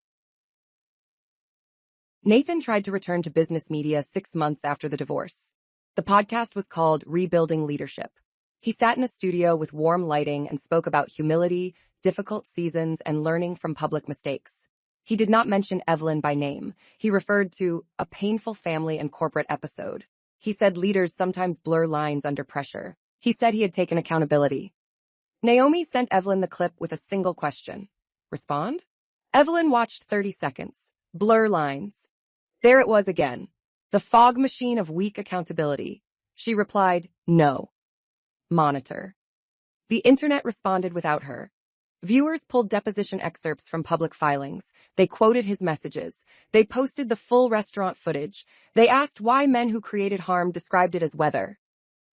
Nathan tried to return to business media 6 months after the divorce. The podcast was called Rebuilding Leadership. He sat in a studio with warm lighting and spoke about humility, difficult seasons, and learning from public mistakes. He did not mention Evelyn by name. He referred to a painful family and corporate episode. He said leaders sometimes blur lines under pressure. He said he had taken accountability. Naomi sent Evelyn the clip with a single question. Respond? Evelyn watched 30 seconds. Blur lines. There it was again. The fog machine of weak accountability. She replied, no. Monitor. The internet responded without her. Viewers pulled deposition excerpts from public filings. They quoted his messages. They posted the full restaurant footage. They asked why men who created harm described it as weather.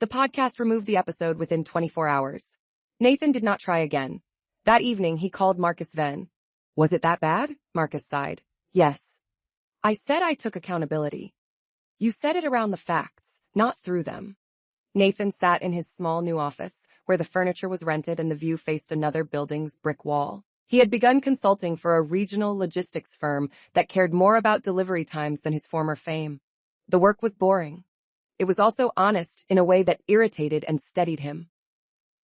The podcast removed the episode within 24 hours. Nathan did not try again. That evening, he called Marcus Venn. Was it that bad? Marcus sighed. Yes. I said I took accountability. You said it around the facts, not through them. Nathan sat in his small new office, where the furniture was rented and the view faced another building's brick wall. He had begun consulting for a regional logistics firm that cared more about delivery times than his former fame. The work was boring. It was also honest in a way that irritated and steadied him.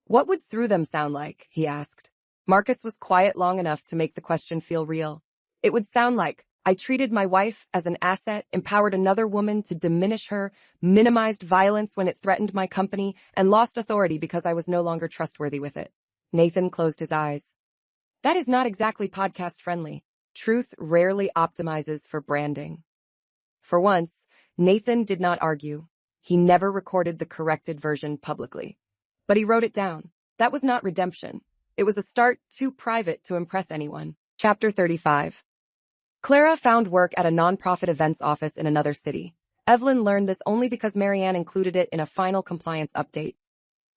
What would through them sound like? He asked. Marcus was quiet long enough to make the question feel real. It would sound like, I treated my wife as an asset, empowered another woman to diminish her, minimized violence when it threatened my company, and lost authority because I was no longer trustworthy with it. Nathan closed his eyes. That is not exactly podcast-friendly. Truth rarely optimizes for branding. For once, Nathan did not argue. He never recorded the corrected version publicly. But he wrote it down. That was not redemption. It was a start too private to impress anyone. Chapter 35. Clara found work at a nonprofit events office in another city. Evelyn learned this only because Marianne included it in a final compliance update.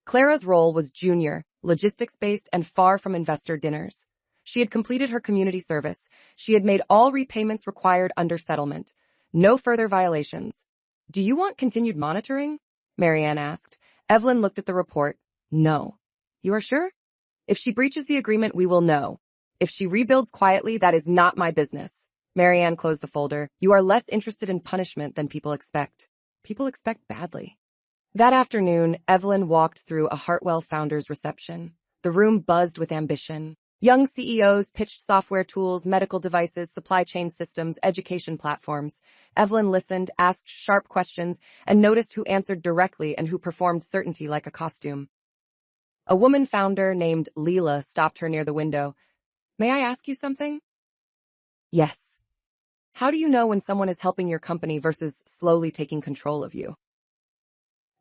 Clara's role was junior, logistics-based, and far from investor dinners. She had completed her community service. She had made all repayments required under settlement. No further violations. Do you want continued monitoring? Marianne asked. Evelyn looked at the report. No. You are sure? If she breaches the agreement, we will know. If she rebuilds quietly, that is not my business. Marianne closed the folder. You are less interested in punishment than people expect. People expect badly. That afternoon, Evelyn walked through a Hartwell Founders reception. The room buzzed with ambition. Young CEOs pitched software tools, medical devices, supply chain systems, education platforms. Evelyn listened, asked sharp questions, and noticed who answered directly and who performed certainty like a costume. A woman founder named Leela stopped her near the window. "May I ask you something?" "Yes." "How do you know when someone is helping your company versus slowly taking control of you?"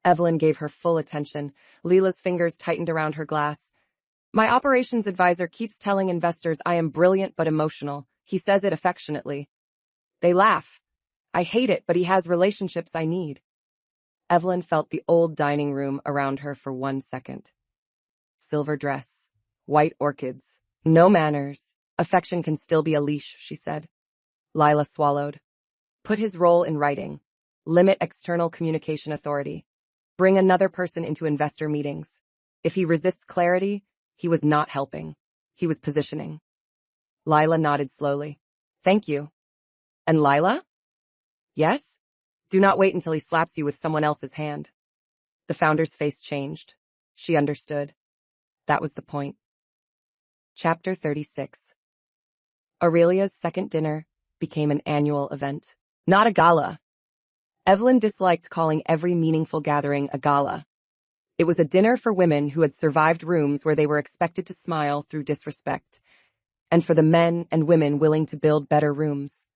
Evelyn gave her full attention. Leela's fingers tightened around her glass. "My operations advisor keeps telling investors I am brilliant but emotional. He says it affectionately. They laugh. I hate it, but he has relationships I need." Evelyn felt the old dining room around her for 1 second. Silver dress, white orchids, no manners. Affection can still be a leash, she said. Lila swallowed. Put his role in writing. Limit external communication authority. Bring another person into investor meetings. If he resists clarity, he was not helping. He was positioning. Lila nodded slowly. "Thank you." "And Lila?" "Yes?" "Do not wait until he slaps you with someone else's hand." The founder's face changed. She understood. That was the point. Chapter 36. Aurelia's second dinner became an annual event, not a gala. Evelyn disliked calling every meaningful gathering a gala. It was a dinner for women who had survived rooms where they were expected to smile through disrespect, and for the men and women willing to build better rooms.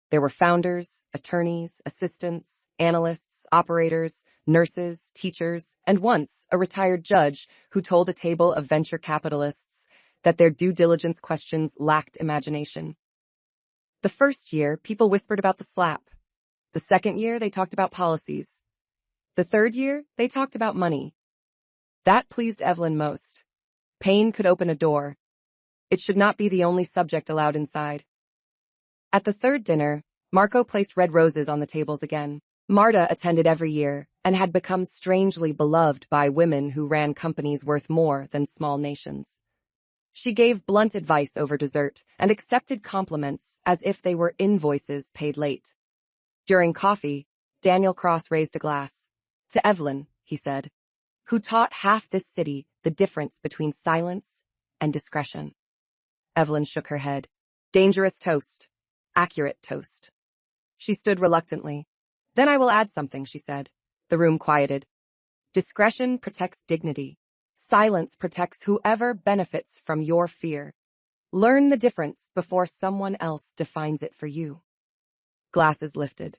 There were founders, attorneys, assistants, analysts, operators, nurses, teachers, and once a retired judge who told a table of venture capitalists that their due diligence questions lacked imagination. The first year, people whispered about the slap. The second year, they talked about policies. The third year, they talked about money. That pleased Evelyn most. Pain could open a door. It should not be the only subject allowed inside. At the third dinner, Marco placed red roses on the tables again. Marta attended every year and had become strangely beloved by women who ran companies worth more than small nations. She gave blunt advice over dessert and accepted compliments as if they were invoices paid late. During coffee, Daniel Cross raised a glass. "To Evelyn," he said, "who taught half this city the difference between silence and discretion." Evelyn shook her head. "Dangerous toast. Accurate toast." She stood reluctantly. "Then I will add something," she said. The room quieted. "Discretion protects dignity. Silence protects whoever benefits from your fear. Learn the difference before someone else defines it for you." Glasses lifted.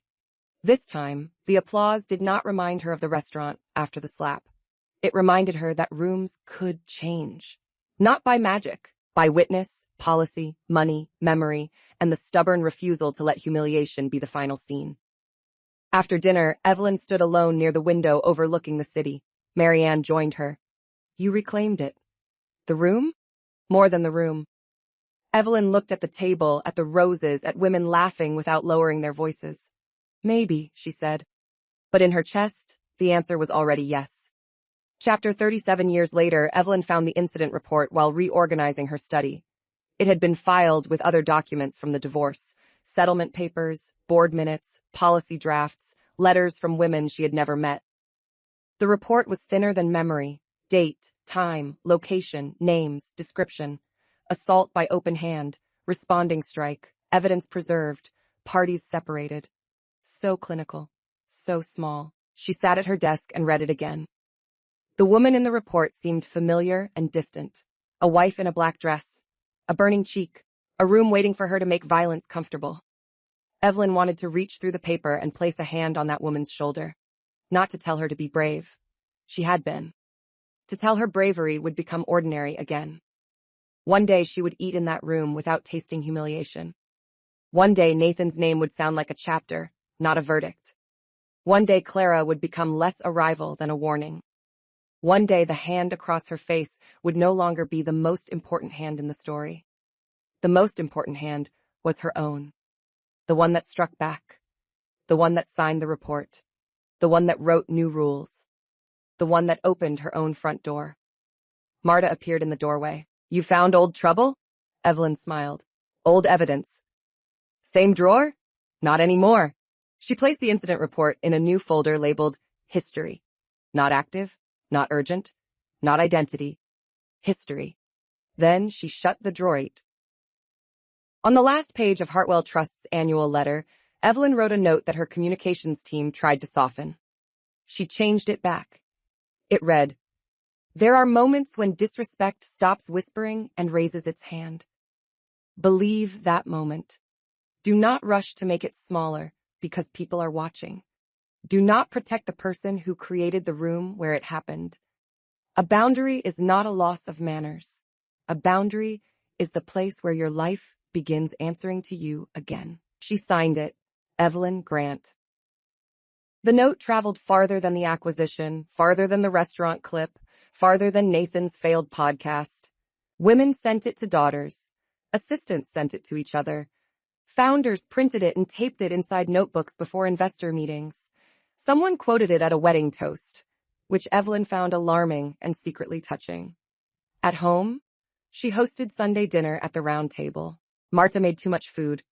This time, the applause did not remind her of the restaurant after the slap. It reminded her that rooms could change. Not by magic, by witness, policy, money, memory, and the stubborn refusal to let humiliation be the final scene. After dinner, Evelyn stood alone near the window overlooking the city. Marianne joined her. "You reclaimed it." "The room?" "More than the room." Evelyn looked at the table, at the roses, at women laughing without lowering their voices. "Maybe," she said. But in her chest, the answer was already yes. Chapter 37 years later, Evelyn found the incident report while reorganizing her study. It had been filed with other documents from the divorce, settlement papers, board minutes, policy drafts, letters from women she had never met. The report was thinner than memory: date, time, location, names, description. Assault by open hand, responding strike, evidence preserved, parties separated. So clinical, so small. She sat at her desk and read it again. The woman in the report seemed familiar and distant. A wife in a black dress, a burning cheek, a room waiting for her to make violence comfortable. Evelyn wanted to reach through the paper and place a hand on that woman's shoulder. Not to tell her to be brave. She had been. To tell her bravery would become ordinary again. One day she would eat in that room without tasting humiliation. One day Nathan's name would sound like a chapter, not a verdict. One day Clara would become less a rival than a warning. One day the hand across her face would no longer be the most important hand in the story. The most important hand was her own. The one that struck back. The one that signed the report. The one that wrote new rules. The one that opened her own front door. Marta appeared in the doorway. "You found old trouble?" Evelyn smiled. "Old evidence." "Same drawer?" "Not anymore." She placed the incident report in a new folder labeled History. Not active, not urgent, not identity. History. Then she shut the drawer. On the last page of Hartwell Trust's annual letter, Evelyn wrote a note that her communications team tried to soften. She changed it back. It read, "There are moments when disrespect stops whispering and raises its hand. Believe that moment. Do not rush to make it smaller because people are watching. Do not protect the person who created the room where it happened. A boundary is not a loss of manners. A boundary is the place where your life begins answering to you again." She signed it, Evelyn Grant. The note traveled farther than the acquisition, farther than the restaurant clip, farther than Nathan's failed podcast. Women sent it to daughters. Assistants sent it to each other. Founders printed it and taped it inside notebooks before investor meetings. Someone quoted it at a wedding toast, which Evelyn found alarming and secretly touching. At home, she hosted Sunday dinner at the round table. Marta made too much food.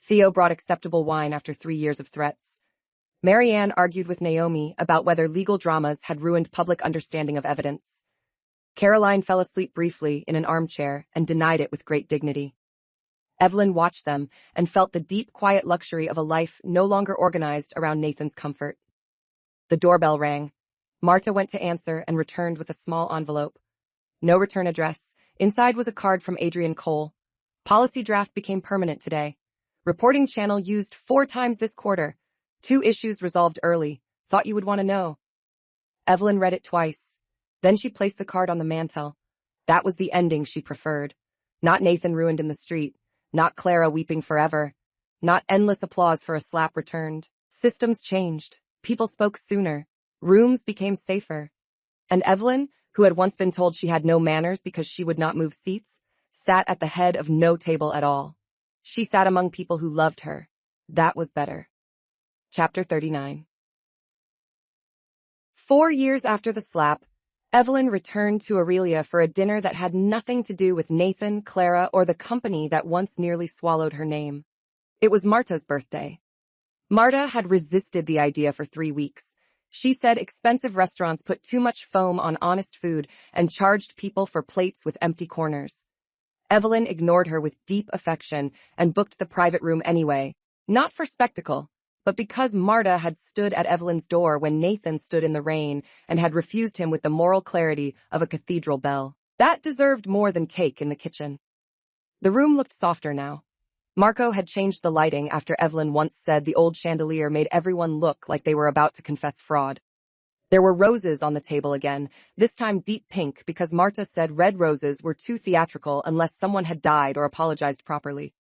Theo brought acceptable wine after 3 years of threats. Marianne argued with Naomi about whether legal dramas had ruined public understanding of evidence. Caroline fell asleep briefly in an armchair and denied it with great dignity. Evelyn watched them and felt the deep, quiet luxury of a life no longer organized around Nathan's comfort. The doorbell rang. Marta went to answer and returned with a small envelope. No return address. Inside was a card from Adrian Cole. Policy draft became permanent today. Reporting channel used 4 times this quarter. 2 issues resolved early. Thought you would want to know. Evelyn read it twice. Then she placed the card on the mantel. That was the ending she preferred. Not Nathan ruined in the street. Not Clara weeping forever. Not endless applause for a slap returned. Systems changed. People spoke sooner. Rooms became safer. And Evelyn, who had once been told she had no manners because she would not move seats, sat at the head of no table at all. She sat among people who loved her. That was better. Chapter 39. 4 years after the slap, Evelyn returned to Aurelia for a dinner that had nothing to do with Nathan, Clara, or the company that once nearly swallowed her name. It was Marta's birthday. Marta had resisted the idea for 3 weeks. She said expensive restaurants put too much foam on honest food and charged people for plates with empty corners. Evelyn ignored her with deep affection and booked the private room anyway, not for spectacle, but because Marta had stood at Evelyn's door when Nathan stood in the rain and had refused him with the moral clarity of a cathedral bell. That deserved more than cake in the kitchen. The room looked softer now. Marco had changed the lighting after Evelyn once said the old chandelier made everyone look like they were about to confess fraud. There were roses on the table again, this time deep pink because Marta said red roses were too theatrical unless someone had died or apologized properly.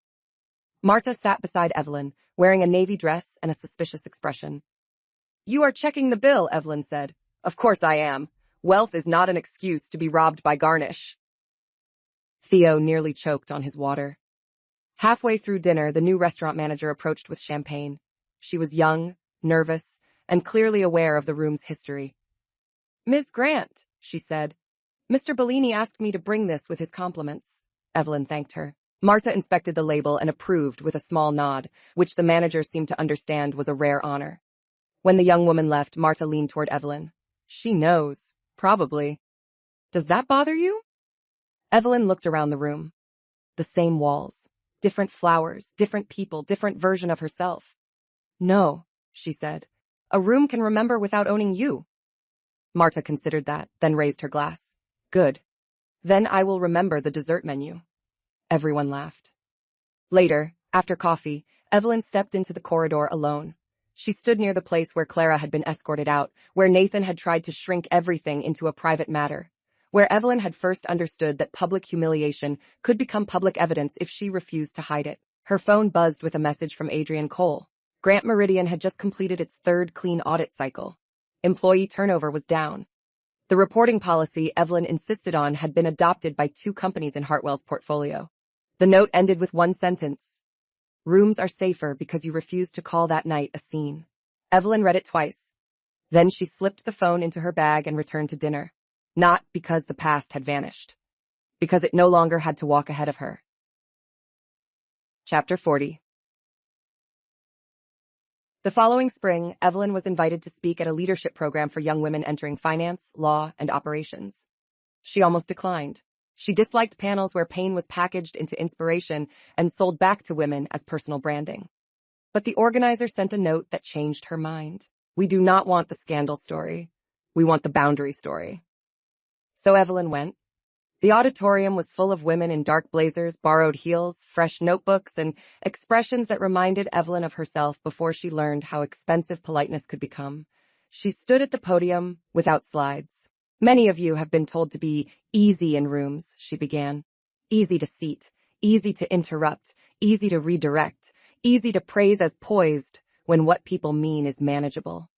Marta sat beside Evelyn, wearing a navy dress and a suspicious expression. "You are checking the bill," Evelyn said. "Of course I am. Wealth is not an excuse to be robbed by garnish." Theo nearly choked on his water. Halfway through dinner, the new restaurant manager approached with champagne. She was young, nervous, and clearly aware of the room's history. "Ms. Grant," she said, "Mr. Bellini asked me to bring this with his compliments." Evelyn thanked her. Marta inspected the label and approved with a small nod, which the manager seemed to understand was a rare honor. When the young woman left, Marta leaned toward Evelyn. "She knows, probably. Does that bother you?" Evelyn looked around the room. The same walls. Different flowers, different people, different version of herself. "No," she said. "A room can remember without owning you." Marta considered that, then raised her glass. "Good. Then I will remember the dessert menu." Everyone laughed. Later, after coffee, Evelyn stepped into the corridor alone. She stood near the place where Clara had been escorted out, where Nathan had tried to shrink everything into a private matter, where Evelyn had first understood that public humiliation could become public evidence if she refused to hide it. Her phone buzzed with a message from Adrian Cole. Grant Meridian had just completed its 3rd clean audit cycle. Employee turnover was down. The reporting policy Evelyn insisted on had been adopted by 2 companies in Hartwell's portfolio. The note ended with 1 sentence. "Rooms are safer because you refused to call that night a scene." Evelyn read it twice. Then she slipped the phone into her bag and returned to dinner. Not because the past had vanished. Because it no longer had to walk ahead of her. Chapter 40. The following spring, Evelyn was invited to speak at a leadership program for young women entering finance, law, and operations. She almost declined. She disliked panels where pain was packaged into inspiration and sold back to women as personal branding. But the organizer sent a note that changed her mind. We do not want the scandal story. We want the boundary story. So Evelyn went. The auditorium was full of women in dark blazers, borrowed heels, fresh notebooks, and expressions that reminded Evelyn of herself before she learned how expensive politeness could become. She stood at the podium without slides. Many of you have been told to be easy in rooms, she began. Easy to seat, easy to interrupt, easy to redirect, easy to praise as poised when what people mean is manageable.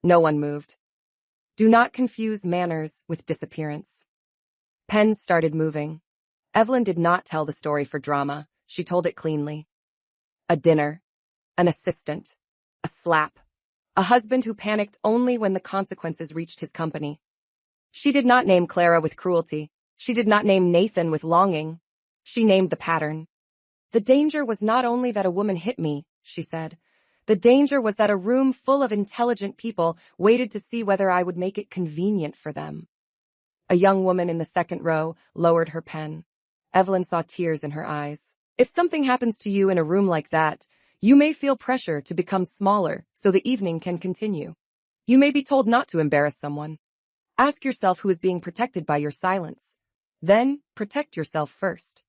No one moved. Do not confuse manners with disappearance. Pens started moving. Evelyn did not tell the story for drama. She told it cleanly. A dinner, an assistant, a slap, a husband who panicked only when the consequences reached his company. She did not name Clara with cruelty. She did not name Nathan with longing. She named the pattern. The danger was not only that a woman hit me, she said. The danger was that a room full of intelligent people waited to see whether I would make it convenient for them. A young woman in the second row lowered her pen. Evelyn saw tears in her eyes. If something happens to you in a room like that, you may feel pressure to become smaller so the evening can continue. You may be told not to embarrass someone. Ask yourself who is being protected by your silence. Then protect yourself first.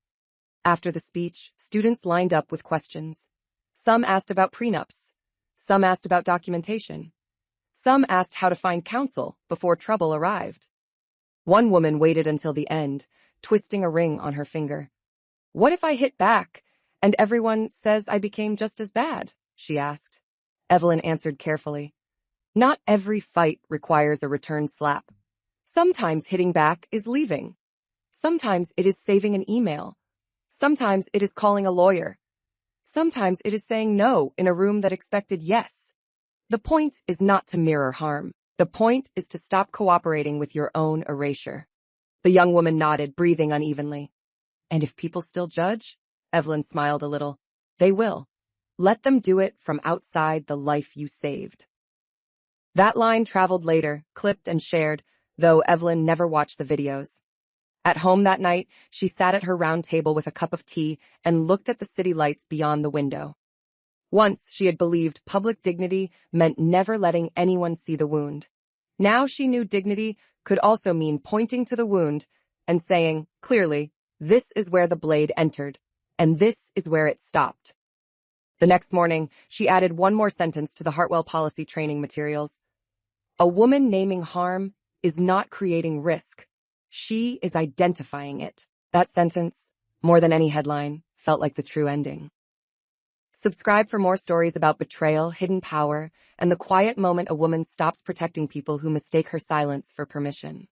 After the speech, students lined up with questions. Some asked about prenups. Some asked about documentation. Some asked how to find counsel before trouble arrived. One woman waited until the end, twisting a ring on her finger. What if I hit back, and everyone says I became just as bad? She asked. Evelyn answered carefully. Not every fight requires a return slap. Sometimes hitting back is leaving. Sometimes it is saving an email. Sometimes it is calling a lawyer. Sometimes it is saying no in a room that expected yes. The point is not to mirror harm. The point is to stop cooperating with your own erasure. The young woman nodded, breathing unevenly. And if people still judge? Evelyn smiled a little. They will. Let them do it from outside the life you saved. That line traveled later, clipped and shared, though Evelyn never watched the videos. At home that night, she sat at her round table with a cup of tea and looked at the city lights beyond the window. Once she had believed public dignity meant never letting anyone see the wound. Now she knew dignity could also mean pointing to the wound and saying, clearly, this is where the blade entered, and this is where it stopped. The next morning, she added one more sentence to the Hartwell policy training materials. A woman naming harm is not creating risk. She is identifying it. That sentence, more than any headline, felt like the true ending. Subscribe for more stories about betrayal, hidden power, and the quiet moment a woman stops protecting people who mistake her silence for permission.